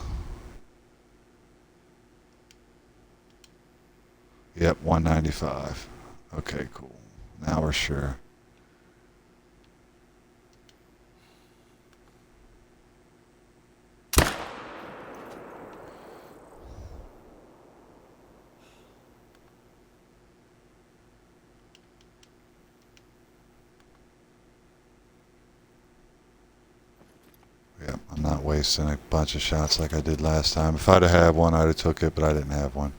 Yep, 195. Okay, cool. Now we're sure. Yep, I'm not wasting a bunch of shots like I did last time. If I'd have had one, I'd have took it, but I didn't have one.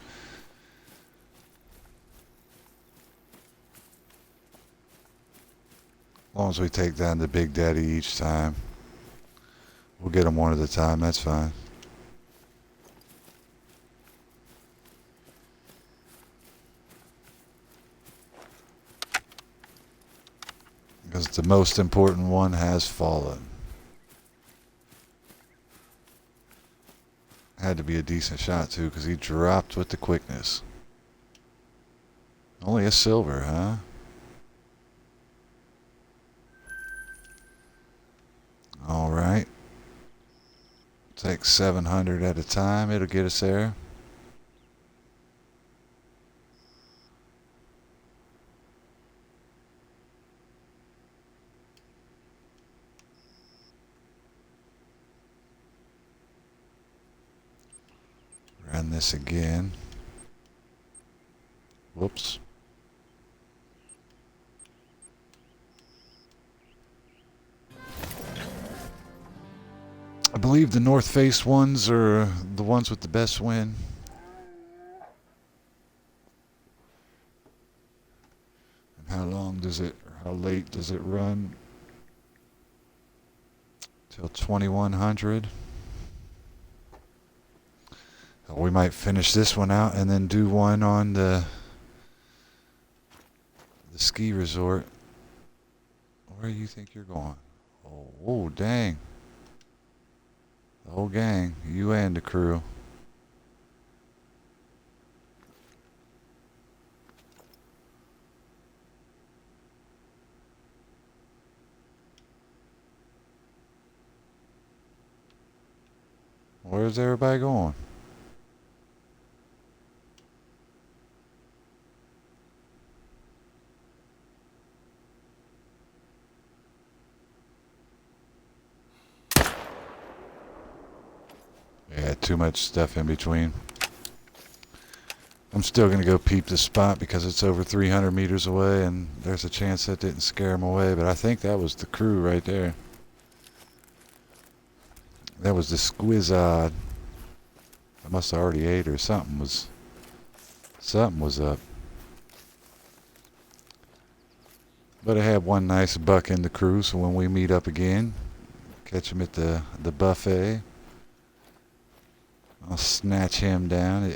As long as we take down the Big Daddy each time. We'll get them one at a time, that's fine. Because the most important one has fallen. Had to be a decent shot too, because he dropped with the quickness. Only a silver, huh? Alright. Take 700 at a time, it'll get us there. Run this again. Whoops. I believe the North Face ones are the ones with the best wind. And how long does it, or how late does it run? Till 2100. We might finish this one out and then do one on the ski resort. Where do you think you're going? Oh, dang. The whole gang, you and the crew. Where's everybody going? Yeah, too much stuff in between. I'm still going to go peep the spot because it's over 300 meters away and there's a chance that didn't scare them away, but I think that was the crew right there. That was the squizzard. I must have already ate or something was up. But I had one nice buck in the crew, so when we meet up again, catch him at the buffet. I'll snatch him down.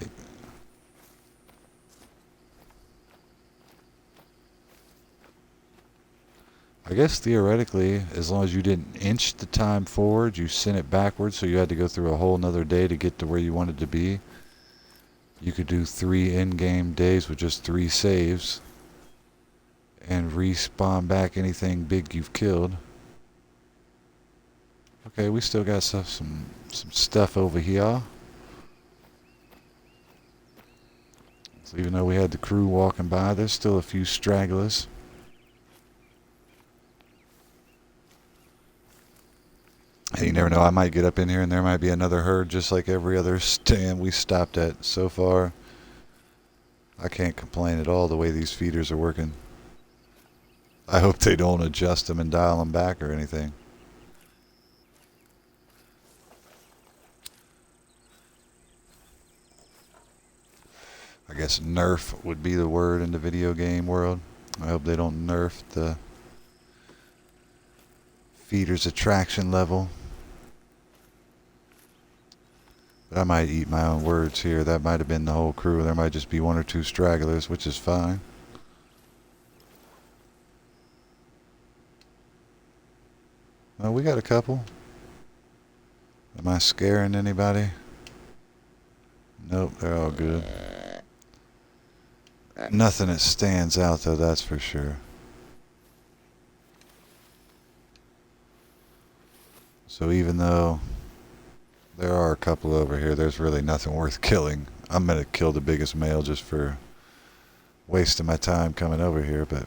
I guess theoretically, as long as you didn't inch the time forward, you sent it backwards, so you had to go through a whole nother day to get to where you wanted to be. You could do 3 in-game days with just 3 saves and respawn back anything big you've killed. Okay, we still got some stuff over here. So even though we had the crew walking by, there's still a few stragglers. Hey, you never know, I might get up in here and there might be another herd just like every other stand we stopped at so far. I can't complain at all the way these feeders are working. I hope they don't adjust them and dial them back or anything. I guess nerf would be the word in the video game world. I hope they don't nerf the feeder's attraction level. But I might eat my own words here. That might have been the whole crew. There might just be 1 or 2 stragglers, which is fine. Well, we got a couple. Am I scaring anybody? Nope, they're all good. Nothing that stands out though, that's for sure. So even though there are a couple over here, there's really nothing worth killing. I'm gonna kill the biggest male just for wasting my time coming over here, but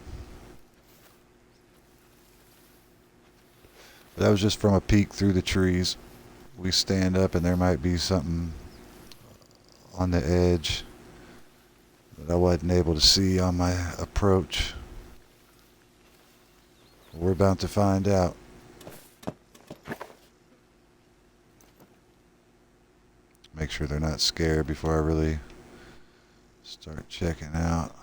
that was just from a peek through the trees. We stand up and there might be something on the edge that I wasn't able to see on my approach. We're about to find out. Make sure they're not scared before I really start checking out.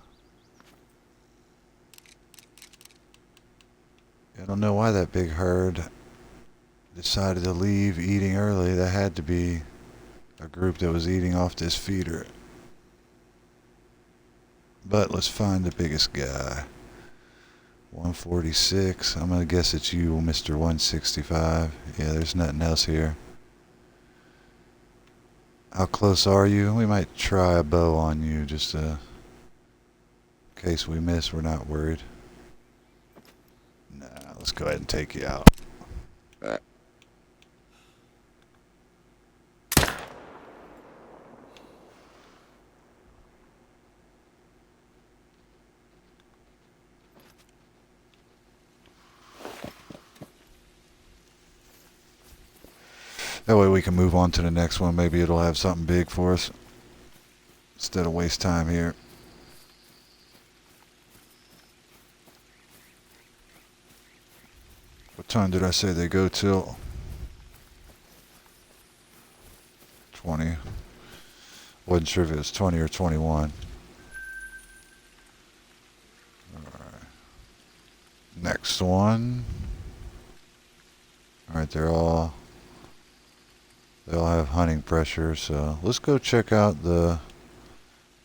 I don't know why that big herd decided to leave eating early. That had to be a group that was eating off this feeder. But let's find the biggest guy. 146. I'm gonna guess it's you, Mr. 165. Yeah, there's nothing else here. How close are you? We might try a bow on you just in case we miss. We're not worried. Nah, let's go ahead and take you out. That way we can move on to the next one. Maybe it'll have something big for us instead of waste time here. What time did I say they go till? 20. Wasn't sure if it was 20 or 21. Alright. Next one. Alright, they're all They all have hunting pressure, so let's go check out the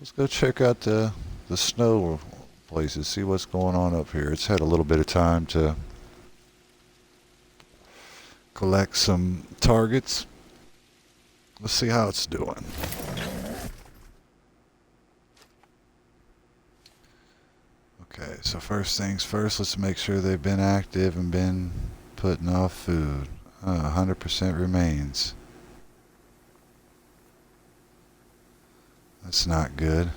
the snow places, see what's going on up here. It's had a little bit of time to collect some targets. Let's see how it's doing. Okay, so first things first, let's make sure they've been active and been putting off food. 100% remains. That's not good.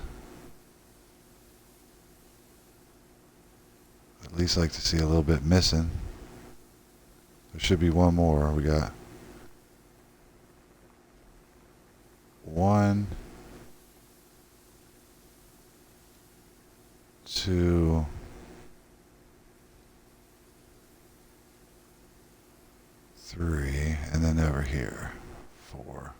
At least like to see a little bit missing. There should be one more. We got 1, 2, 3, and then over here 4.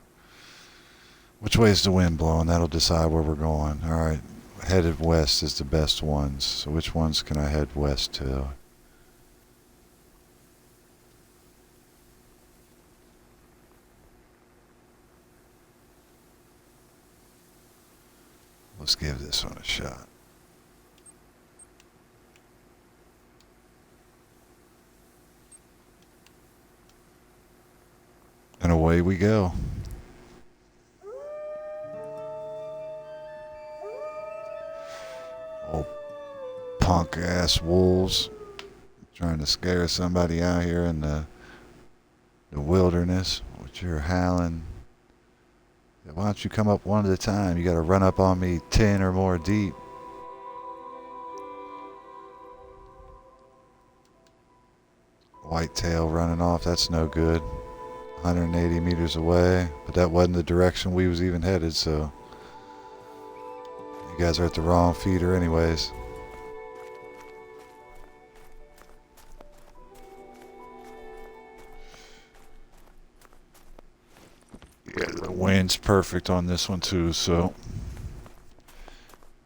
Which way is the wind blowing? That'll decide where we're going. Alright, headed west is the best ones. So which ones can I head west to? Let's give this one a shot. And away we go. Old punk ass wolves trying to scare somebody out here in the wilderness with your howling. Why don't you come up one at a time? You gotta run up on me 10 or more deep. Whitetail running off, that's no good. 180 meters away, but that wasn't the direction we was even headed, so you guys are at the wrong feeder anyways. Yeah, the wind's perfect on this one too, so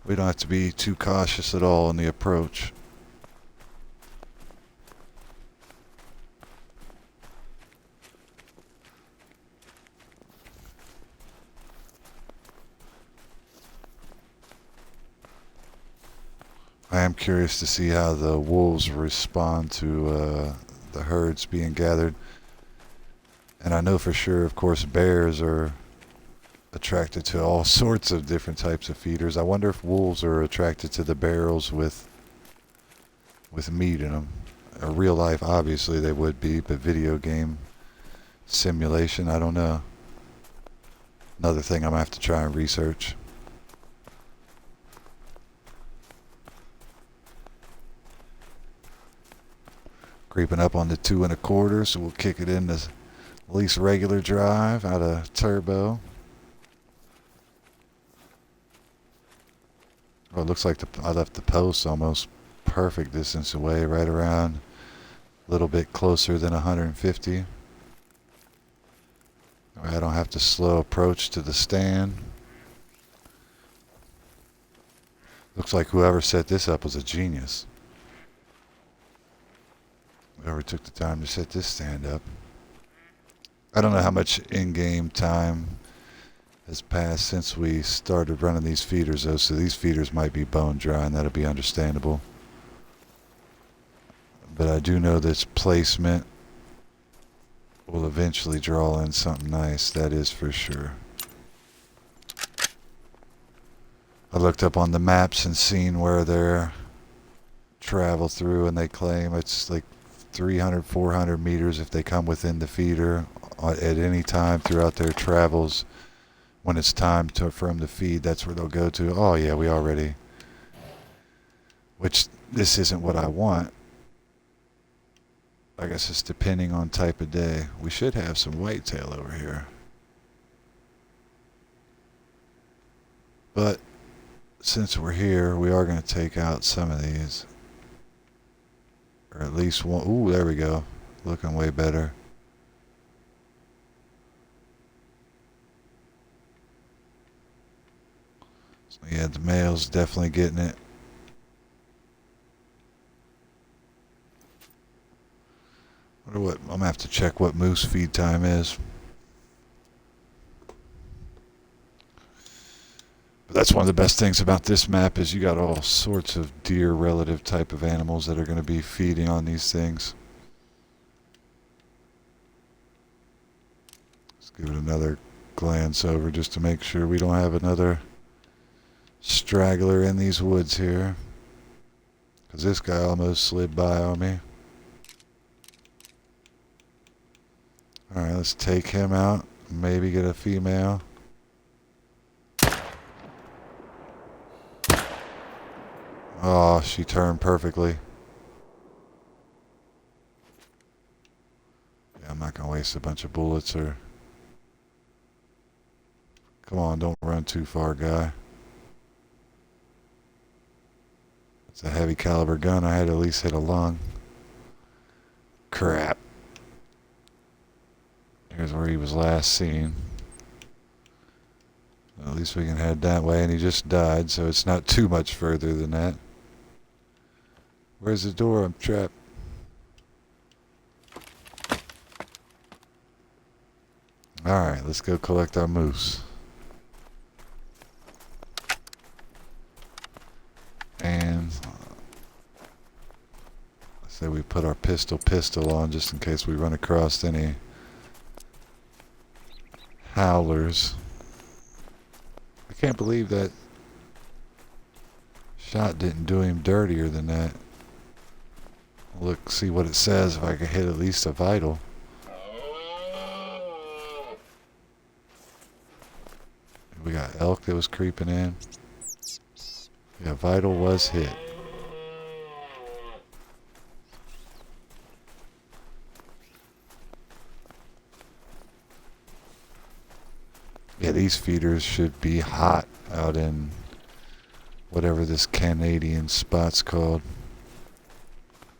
we don't have to be too cautious at all in the approach. I am curious to see how the wolves respond to the herds being gathered. And I know for sure, of course, bears are attracted to all sorts of different types of feeders. I wonder if wolves are attracted to the barrels with meat in them. In real life, obviously they would be, but video game simulation, I don't know. Another thing I'm gonna have to try and research. Creeping up on the 2 1/4, so we'll kick it in the least regular drive out of turbo. Oh, it looks like I left the post almost perfect distance away, right around a little bit closer than 150. I don't have to slow approach to the stand. Looks like whoever set this up was a genius. Whoever took the time to set this stand up. I don't know how much in-game time has passed since we started running these feeders though, so these feeders might be bone dry and that'll be understandable. But I do know this placement will eventually draw in something nice, that is for sure. I looked up on the maps and seen where they're travel through, and they claim it's like 300, 400 meters if they come within the feeder at any time throughout their travels. When it's time for them to feed, that's where they'll go to. Oh yeah, we already, which this isn't what I want. I guess it's depending on type of day. We should have some whitetail over here. But since we're here, we are going to take out some of these. Or at least one. Ooh, there we go. Looking way better. So yeah, the male's definitely getting it. Wonder what, I'm going to have to check what moose feed time is. That's one of the best things about this map is you got all sorts of deer relative type of animals that are going to be feeding on these things. Let's give it another glance over just to make sure we don't have another straggler in these woods here. Because this guy almost slid by on me. Alright, let's take him out. Maybe get a female. Oh, she turned perfectly. Yeah, I'm not going to waste a bunch of bullets or... Come on, don't run too far, guy. It's a heavy caliber gun. I had to at least hit a lung. Crap. Here's where he was last seen. At least we can head that way, and he just died, so it's not too much further than that. Where's the door? I'm trapped. Alright, let's go collect our moose. And I say we put our pistol on just in case we run across any howlers. I can't believe that shot didn't do him dirtier than that. Look, see what it says if I can hit at least a vital. We got elk that was creeping in. Yeah, vital was hit. Yeah, these feeders should be hot out in whatever this Canadian spot's called.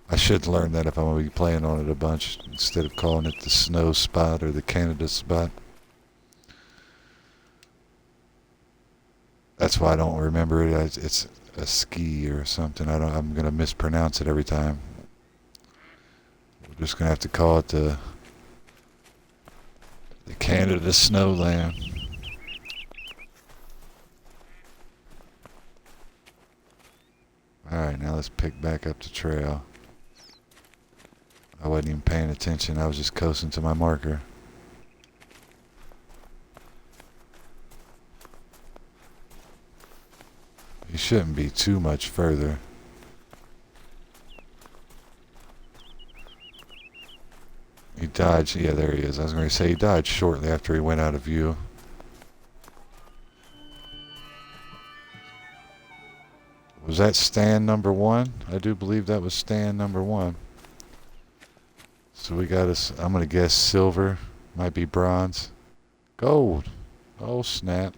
I should learn that if I'm going to be playing on it a bunch instead of calling it the snow spot or the Canada spot. That's why I don't remember it. It's a ski or something. I'm going to mispronounce it every time. We're just going to have to call it the Canada Snowland. Alright, now let's pick back up the trail. I wasn't even paying attention. I was just coasting to my marker. He shouldn't be too much further. He died. Yeah, there he is. I was going to say he died shortly after he went out of view. Was that stand number one? I do believe that was stand number one. So we got us, I'm going to guess silver, might be bronze. Gold. Oh, snap.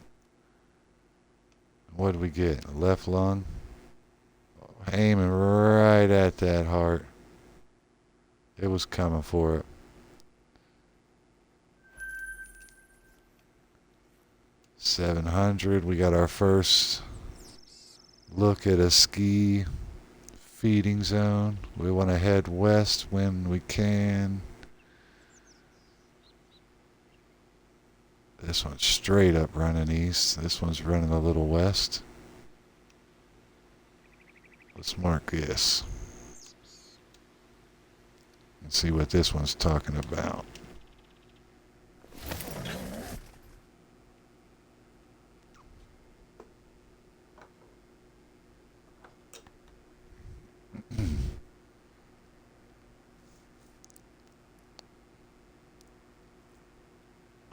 What did we get? Left lung. Aiming right at that heart. It was coming for it. $700. We got our first look at a ski feeding zone. We want to head west when we can. This one's straight up running east. This one's running a little west. Let's mark this and see what this one's talking about.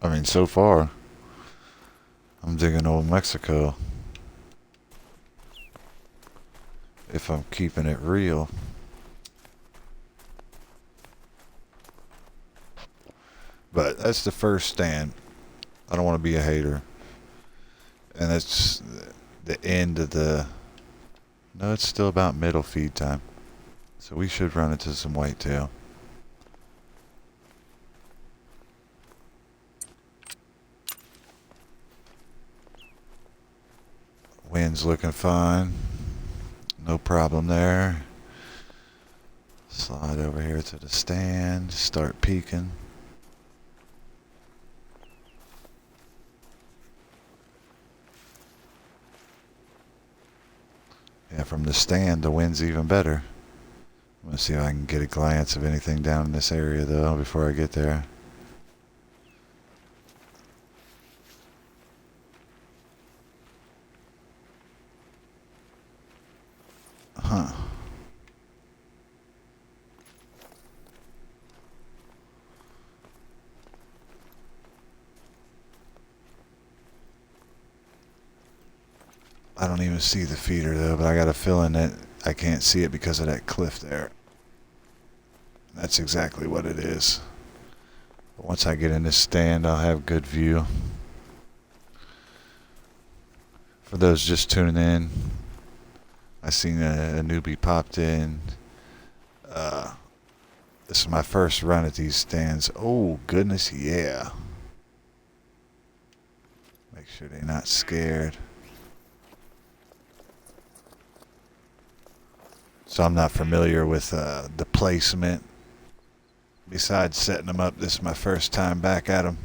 I mean, so far, I'm digging Old Mexico. If I'm keeping it real. But that's the first stand. I don't want to be a hater. And that's the end of the... No, it's still about middle feed time. So we should run into some whitetail. Wind's looking fine. No problem there. Slide over here to the stand. Start peeking. Yeah, from the stand, the wind's even better. I'm gonna see if I can get a glance of anything down in this area though before I get there. Huh. I don't even see the feeder though, but I got a feeling that I can't see it because of that cliff there. That's exactly what it is. But once I get in this stand, I'll have good view. For those just tuning in, I seen a newbie popped in. This is my first run at these stands. Oh goodness, yeah. Make sure they're not scared. So I'm not familiar with the placement. Besides setting them up, this is my first time back at them.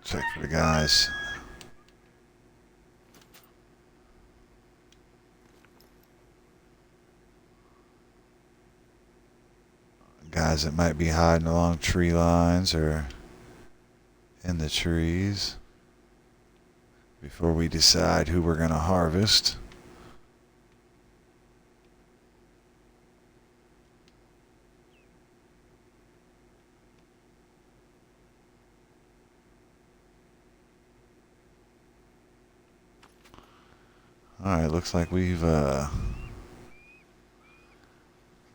Check for the guys. Guys that might be hiding along tree lines or in the trees before we decide who we're going to harvest. Alright, looks like we've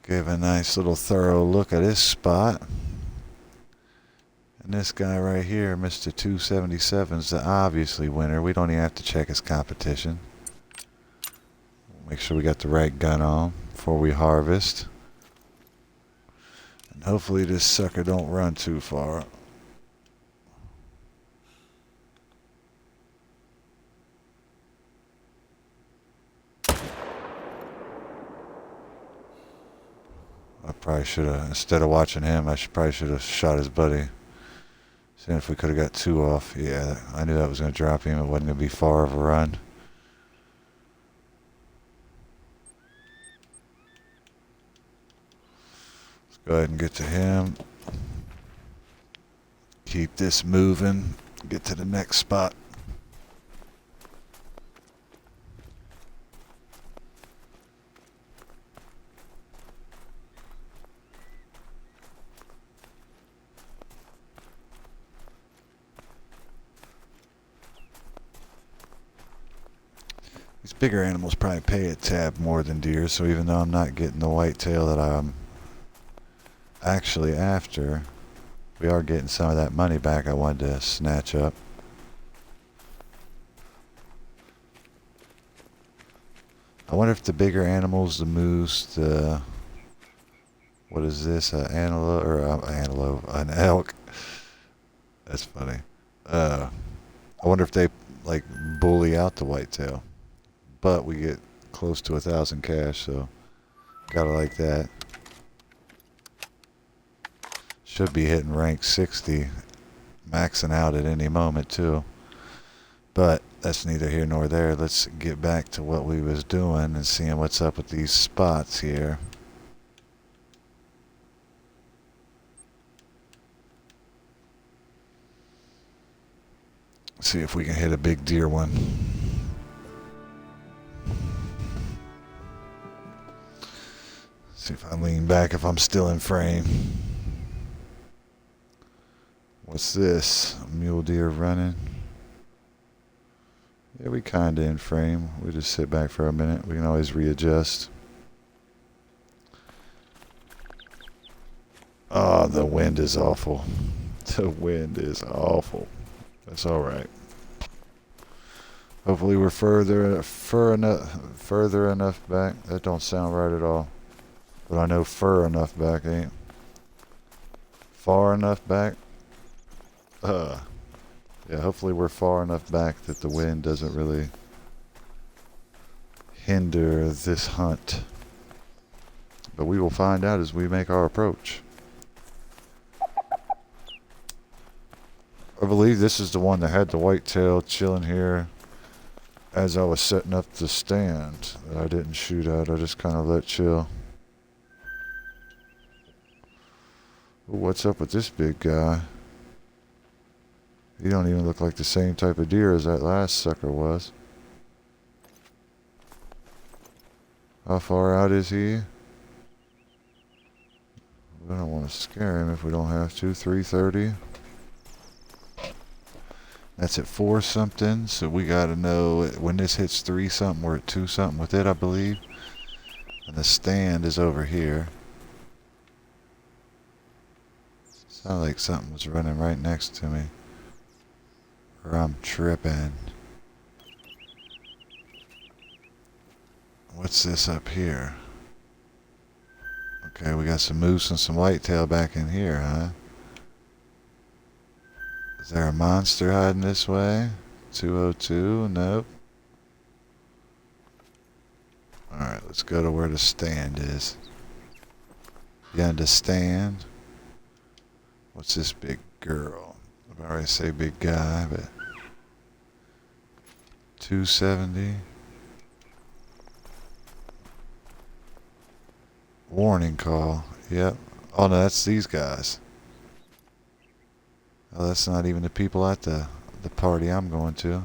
gave a nice little thorough look at this spot. And this guy right here, Mr. 277, is the obviously winner. We don't even have to check his competition. Make sure we got the right gun on before we harvest. And hopefully this sucker don't run too far. I probably should have, instead of watching him, probably should have shot his buddy. Seeing if we could have got two off. Yeah, I knew that was going to drop him. It wasn't going to be far of a run. Let's go ahead and get to him. Keep this moving. Get to the next spot. These bigger animals probably pay a tab more than deer, so even though I'm not getting the whitetail that I'm actually after, we are getting some of that money back I wanted to snatch up. I wonder if the bigger animals, the moose, the... what is this? An antelope, or an elk. That's funny. I wonder if they like bully out the whitetail. But we get close to 1,000 cash, so gotta like that. Should be hitting rank 60, maxing out at any moment too. But that's neither here nor there. Let's get back to what we was doing and seeing what's up with these spots here. See if we can hit a big deer one. See if I lean back, if I'm still in frame. What's this? A mule deer running? Yeah, we kinda in frame. We just sit back for a minute. We can always readjust. Oh, the wind is awful. The wind is awful. That's alright. Hopefully we're further enough back. That don't sound right at all. But I know fur enough back ain't. Far enough back? Yeah, hopefully we're far enough back that the wind doesn't really hinder this hunt. But we will find out as we make our approach. I believe this is the one that had the whitetail chilling here as I was setting up the stand that I didn't shoot at. I just kind of let chill. Ooh, what's up with this big guy? He don't even look like the same type of deer as that last sucker was. How far out is he? We don't want to scare him if we don't have to. 330. That's at 4 something, so we gotta know when this hits 3 something, we're at 2 something with it, I believe. And the stand is over here. Sounded like something was running right next to me. Or I'm tripping. What's this up here? Okay, we got some moose and some whitetail back in here, huh? Is there a monster hiding this way? 202? Nope. Alright, let's go to where the stand is. You understand? What's this big girl? I already say big guy, but 270. Warning call. Yep. Oh no, that's these guys. Oh, that's not even the people at the party I'm going to.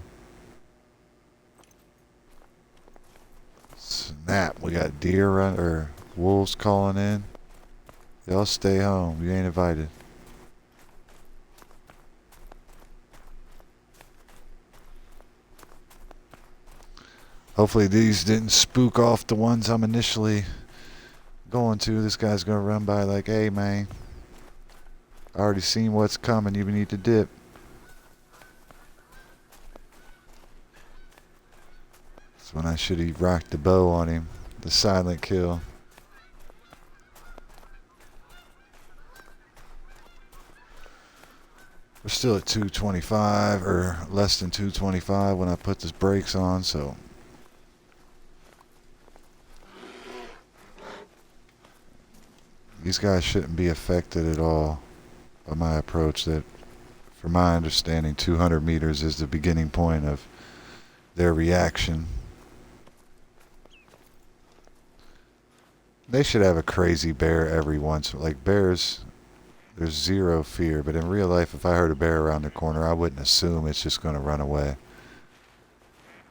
Snap, we got deer run or wolves calling in. Y'all stay home. You ain't invited. Hopefully these didn't spook off the ones I'm initially going to. This guy's gonna run by like, hey man, I already seen what's coming. You need to dip. That's when I should have rocked the bow on him. The silent kill. We're still at 225 or less than 225 when I put the brakes on, so these guys shouldn't be affected at all by my approach. That, from my understanding, 200 meters is the beginning point of their reaction. They should have a crazy bear every once. Like bears, there's zero fear. But in real life, if I heard a bear around the corner, I wouldn't assume it's just going to run away.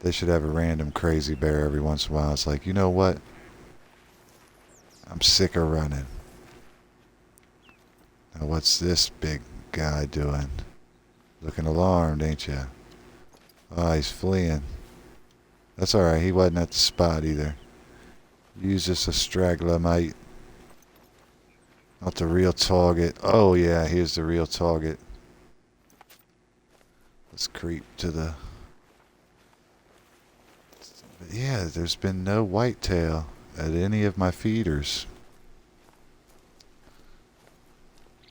They should have a random crazy bear every once in a while. It's like, you know what? I'm sick of running. Now what's this big guy doing? Looking alarmed, ain't you? Oh, he's fleeing. That's alright, he wasn't at the spot either. He's just a straggler, mate. Not the real target. Oh yeah, here's the real target. Let's creep to the... But yeah, there's been no whitetail at any of my feeders.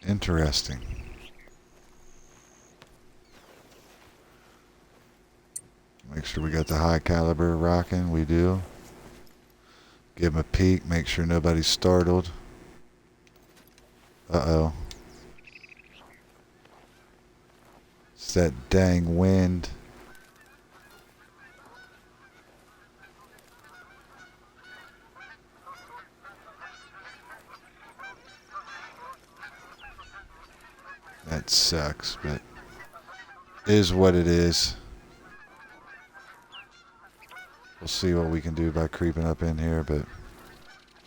Interesting. Make sure we got the high caliber rocking. We do. Give him a peek. Make sure nobody's startled. Uh-oh. It's that dang wind. That sucks, but is what it is. We'll see what we can do by creeping up in here, but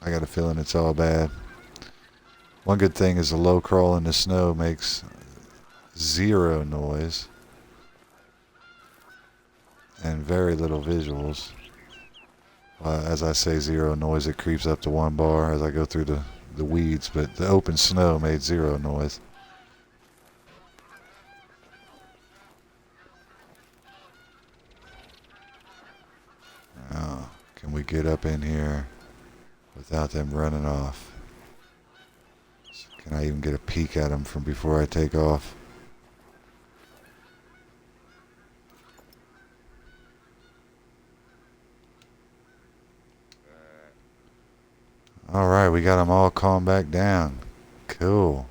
I got a feeling it's all bad. One good thing is the low crawl in the snow makes zero noise and very little visuals. As I say zero noise, it creeps up to 1 bar as I go through the weeds, but the open snow made zero noise. Oh, can we get up in here without them running off? Can I even get a peek at them from before I take off? Alright, we got them all calmed back down. Cool.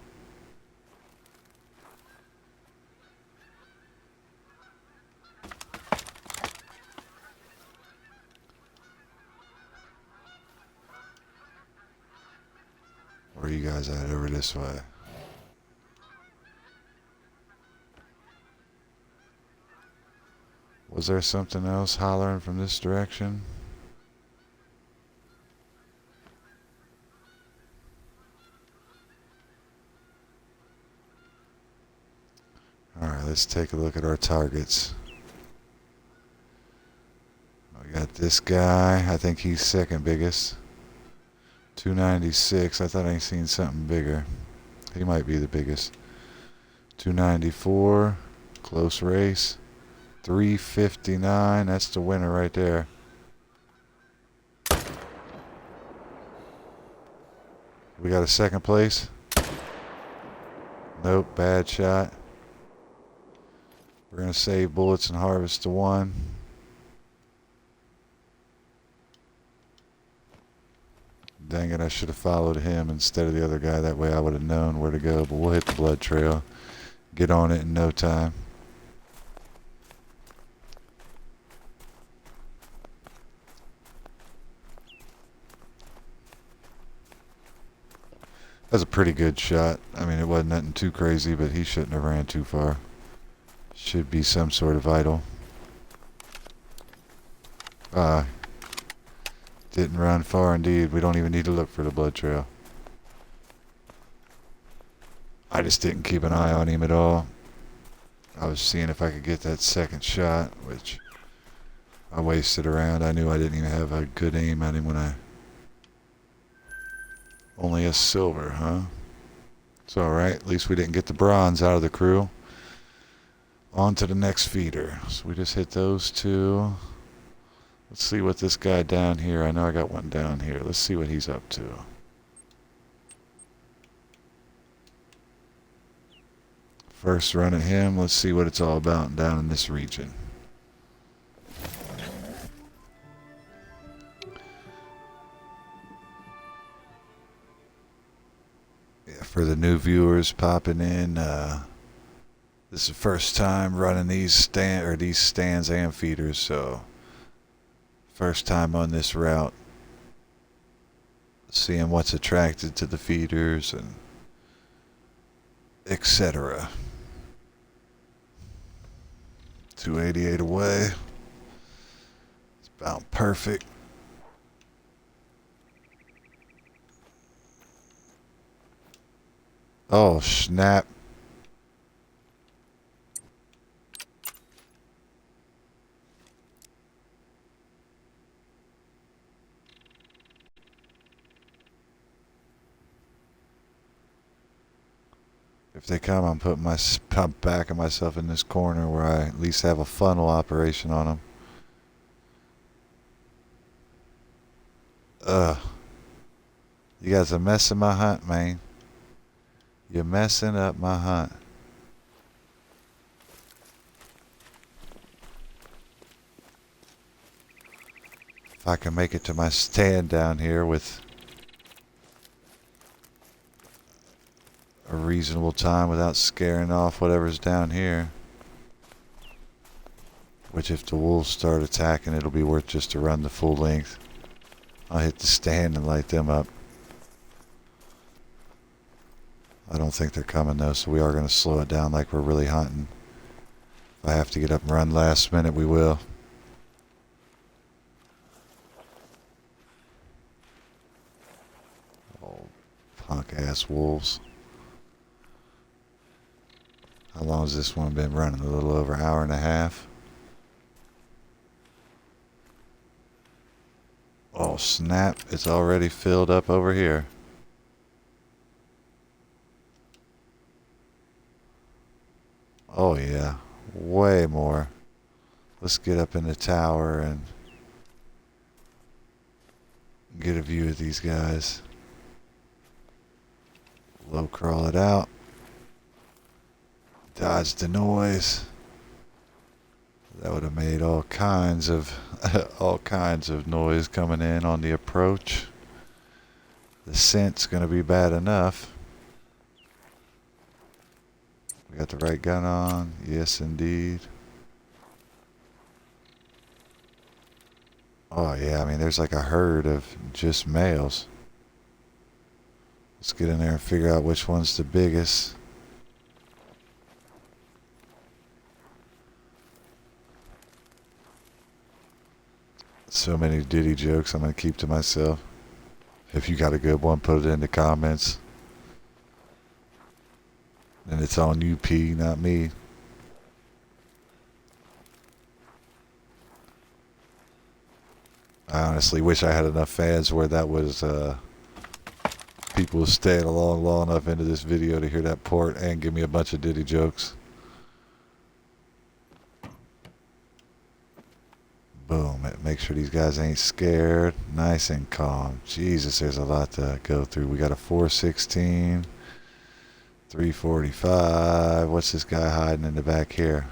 you guys at over this way? Was there something else hollering from this direction? Alright, let's take a look at our targets. We got this guy. I think he's second biggest. 296. I thought I seen something bigger. He might be the biggest. 294. Close race. 359. That's the winner right there. We got a second place. Nope, bad shot. We're going to save bullets and harvest the one. Dang it, I should have followed him instead of the other guy. That way I would have known where to go, but we'll hit the blood trail. Get on it in no time. That's a pretty good shot. I mean, it wasn't nothing too crazy, but he shouldn't have ran too far. Should be some sort of idol. Didn't run far indeed. We don't even need to look for the blood trail. I just didn't keep an eye on him at all. I was seeing if I could get that second shot, which I wasted around. I knew I didn't even have a good aim at him when I... Only a silver, huh? It's alright. At least we didn't get the bronze out of the crew. On to the next feeder. So we just hit those two. Let's see what this guy down here... I know I got one down here. Let's see what he's up to. First run at him. Let's see what it's all about down in this region. Yeah, for the new viewers popping in, this is the first time running these stands and feeders, so first time on this route. Seeing what's attracted to the feeders and etc. 288 away. It's about perfect. Oh, snap. If they come, I'm putting I'm backing myself in this corner where I at least have a funnel operation on them. You guys are messing my hunt, man. You're messing up my hunt. If I can make it to my stand down here with a reasonable time without scaring off whatever's down here. Which if the wolves start attacking, it'll be worth just to run the full length. I'll hit the stand and light them up. I don't think they're coming though, so we are going to slow it down like we're really hunting. If I have to get up and run last minute, we will. Oh, punk ass wolves. How long has this one been running? A little over an hour and a half. Oh snap, it's already filled up over here. Oh yeah, way more. Let's get up in the tower and get a view of these guys. Low crawl it out. Dodge the noise. That would have made all kinds of noise coming in on the approach. The scent's gonna be bad enough. We got the right gun on. Yes, indeed. Oh yeah, I mean there's like a herd of just males. Let's get in there and figure out which one's the biggest. So many Diddy jokes I'm going to keep to myself. If you got a good one, put it in the comments. And it's on you, P, not me. I honestly wish I had enough fans where that was people staying along long enough into this video to hear that port and give me a bunch of Diddy jokes. Boom. Make sure these guys ain't scared. Nice and calm. Jesus, there's a lot to go through. We got a 416, 345. What's this guy hiding in the back here?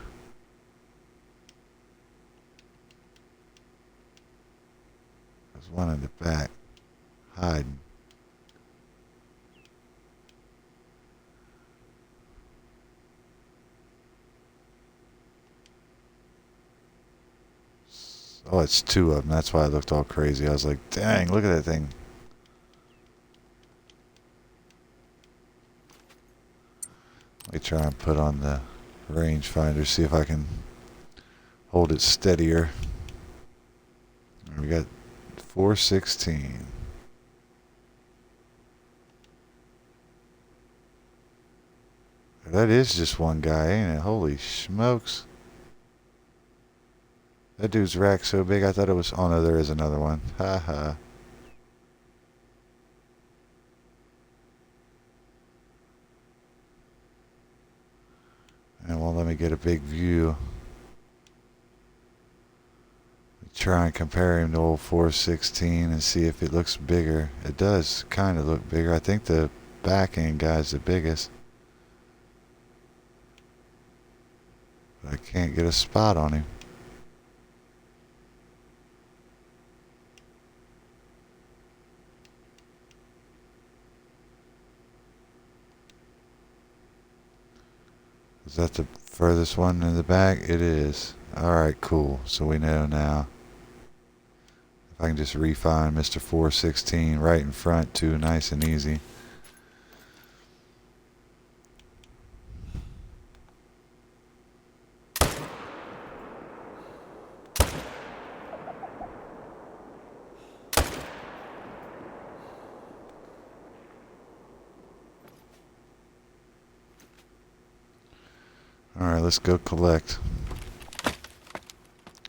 There's one in the back hiding. Oh, it's two of them. That's why I looked all crazy. I was like, dang, look at that thing. Let me try and put on the rangefinder, see if I can hold it steadier. We got 416. That is just one guy, ain't it? Holy smokes. That dude's rack so big I thought it was... Oh no, there is another one. Ha ha. And well, let me get a big view. Try and compare him to old 416 and see if it looks bigger. It does kind of look bigger. I think the back end guy's the biggest. But I can't get a spot on him. Is that the furthest one in the back? It is. Alright, cool. So we know now. If I can just refine Mr. 416 right in front too, nice and easy. Alright, let's go collect.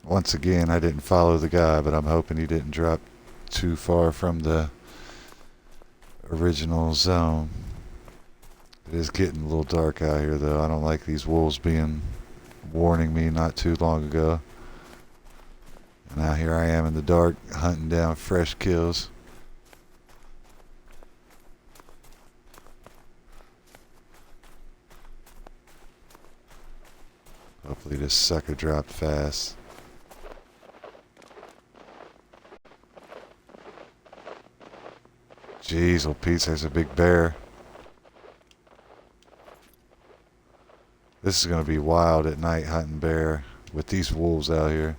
Once again, I didn't follow the guy, but I'm hoping he didn't drop too far from the original zone. It is getting a little dark out here, though. I don't like these wolves being warning me not too long ago. And now here I am in the dark, hunting down fresh kills. Hopefully this sucker dropped fast. Jeez, well, Pete, there's a big bear. This is going to be wild at night hunting bear with these wolves out here.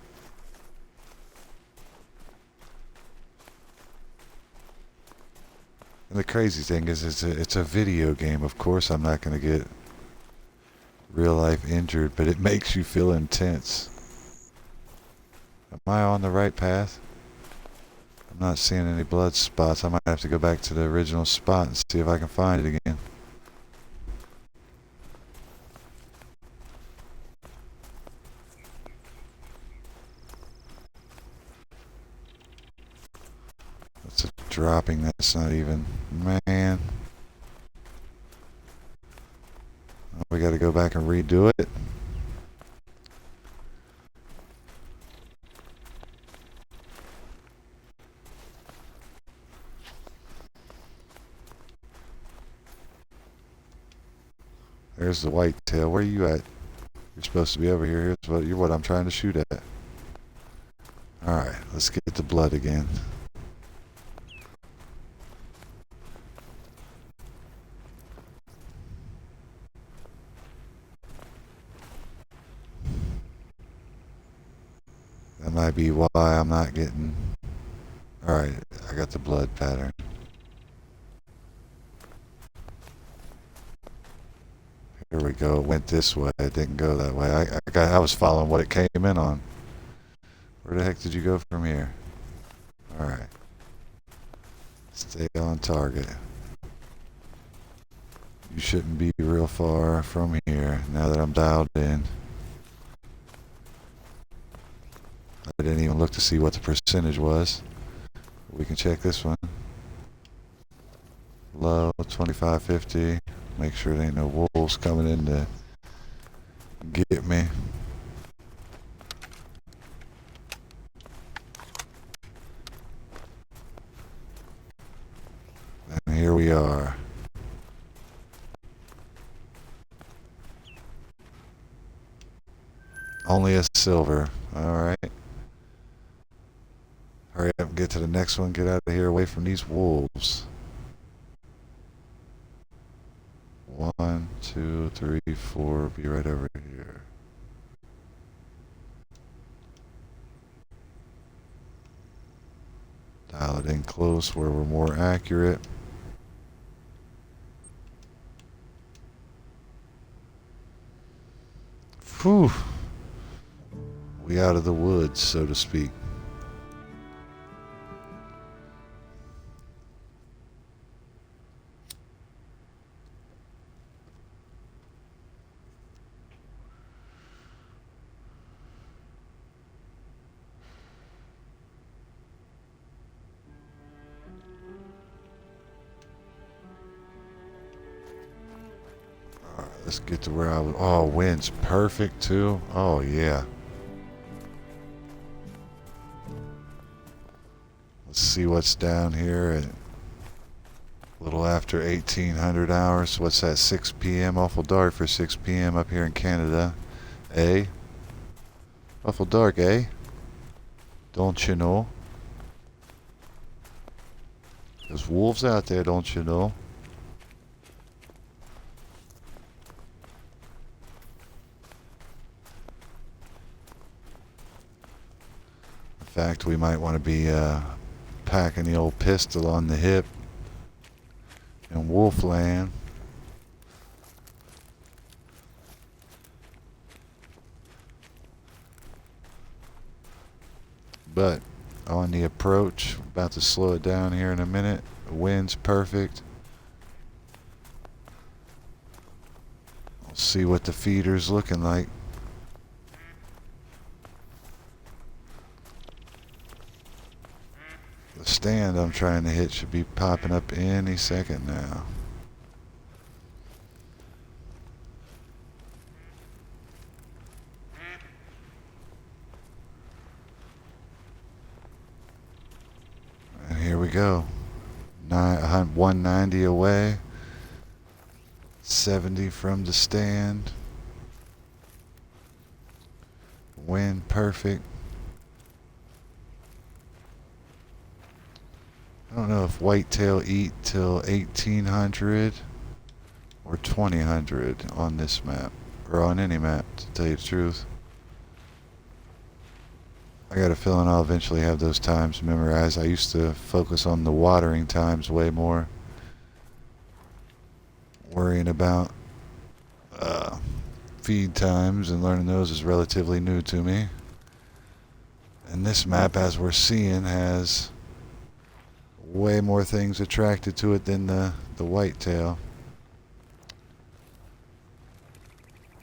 And the crazy thing is, it's a video game. Of course I'm not going to get real life injured, but it makes you feel intense. Am I on the right path? I'm not seeing any blood spots. I might have to go back to the original spot and see if I can find it again. That's a dropping. That's not even... Man. We got to go back and redo it. There's the whitetail. Where are you at? You're supposed to be over here. Here's what I'm trying to shoot at. Alright, let's get the blood again. That might be why I'm not getting... Alright, I got the blood pattern. Here we go. It went this way. It didn't go that way. I was following what it came in on. Where the heck did you go from here? Alright. Stay on target. You shouldn't be real far from here now that I'm dialed in. I didn't even look to see what the percentage was. We can check this one. Low 2550. Make sure there ain't no wolves coming in to get me. And here we are. Only a silver. Alright. Hurry up and get to the next one. Get out of here away from these wolves. 1, 2, 3, 4. Be right over here. Dial it in close where we're more accurate. Whew. We out of the woods, so to speak. Let's get to where I was. Oh, wind's perfect too. Oh, yeah. Let's see what's down here at a little after 1800 hours. What's that? 6 p.m. Awful dark for 6 p.m. up here in Canada. Eh? Awful dark, eh? Don't you know? There's wolves out there, don't you know? In fact, we might want to be packing the old pistol on the hip in Wolfland. But on the approach, about to slow it down here in a minute. The wind's perfect. We'll see what the feeder's looking like. The stand I'm trying to hit should be popping up any second now. And here we go. 190 away. 70 from the stand. Wind perfect. I don't know if whitetail eat till 1800 or 2000 on this map, or on any map, to tell you the truth. I got a feeling I'll eventually have those times memorized. I used to focus on the watering times way more. Worrying about feed times and learning those is relatively new to me. And this map, as we're seeing, has way more things attracted to it than the whitetail.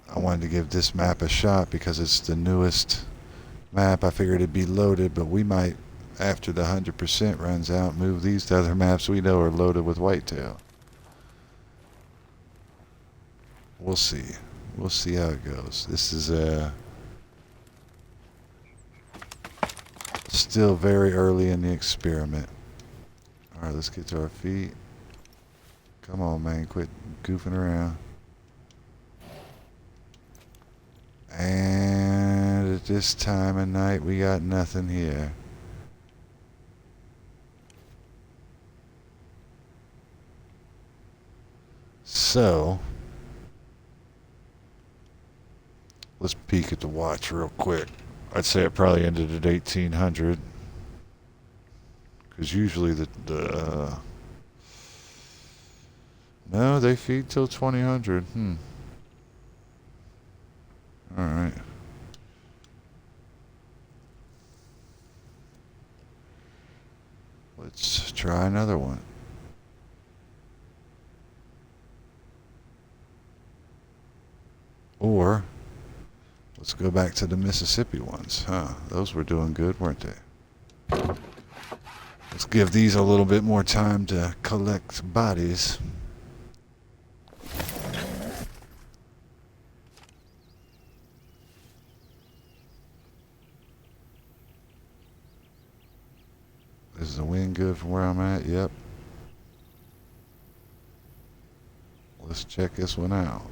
I wanted to give this map a shot because it's the newest map. I figured it'd be loaded, but we might, after the 100% runs out, move these to other maps we know are loaded with whitetail. We'll see. We'll see how it goes. This is still very early in the experiment. Alright, let's get to our feet. Come on, man. Quit goofing around. And at this time of night, we got nothing here. So, let's peek at the watch real quick. I'd say it probably ended at 1800. Because usually no, they feed till 2000. Alright. Let's try another one. Or, let's go back to the Mississippi ones. Huh, those were doing good, weren't they? Let's give these a little bit more time to collect bodies. Is the wind good from where I'm at? Yep. Let's check this one out.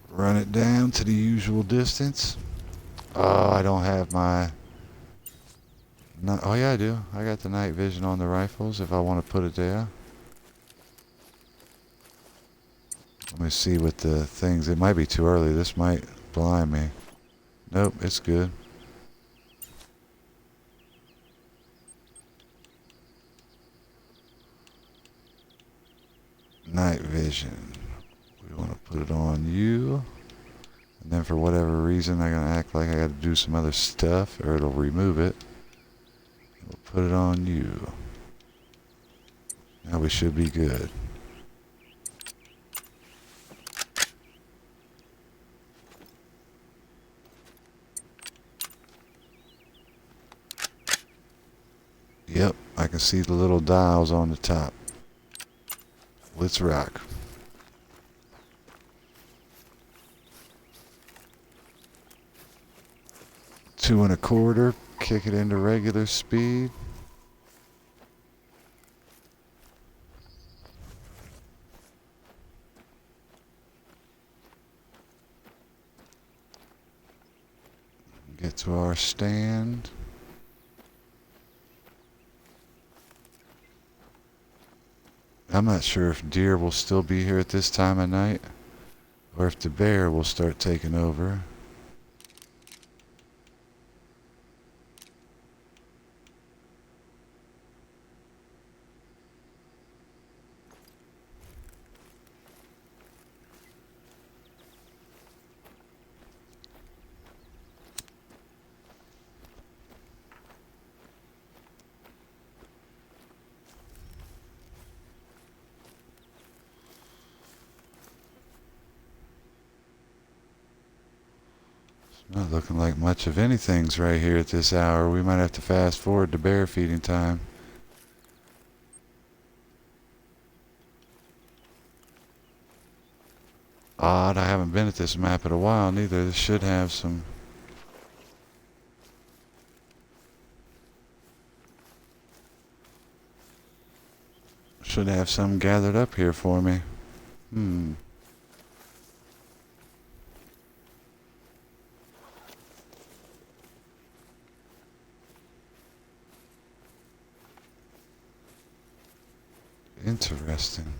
Run it down to the usual distance. Oh, I don't have my... Oh yeah, I do. I got the night vision on the rifles if I want to put it there. Let me see what the things... It might be too early. This might blind me. Nope, it's good. Night vision. We want to put it on you. And then for whatever reason, I'm going to act like I got to do some other stuff, or it'll remove it. We'll put it on you. Now we should be good. Yep, I can see the little dials on the top. Let's rock. Two and a quarter, kick it into regular speed. Get to our stand. I'm not sure if deer will still be here at this time of night, or if the bear will start taking over. Not looking like much of anything's right here at this hour. We might have to fast forward to bear feeding time. Odd, I haven't been at this map in a while neither. This should have some... Should have some gathered up here for me. Interesting.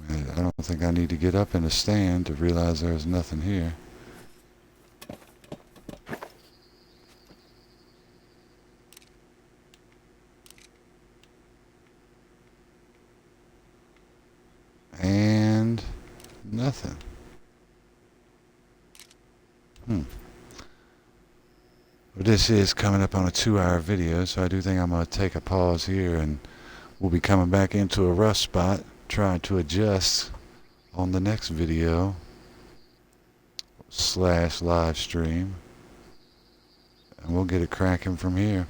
I mean, I don't think I need to get up in the stand to realize there's nothing here. And nothing. Well, this is coming up on a 2-hour video, so I do think I'm going to take a pause here, and we'll be coming back into a rough spot, trying to adjust on the next video / live stream, and we'll get it cracking from here.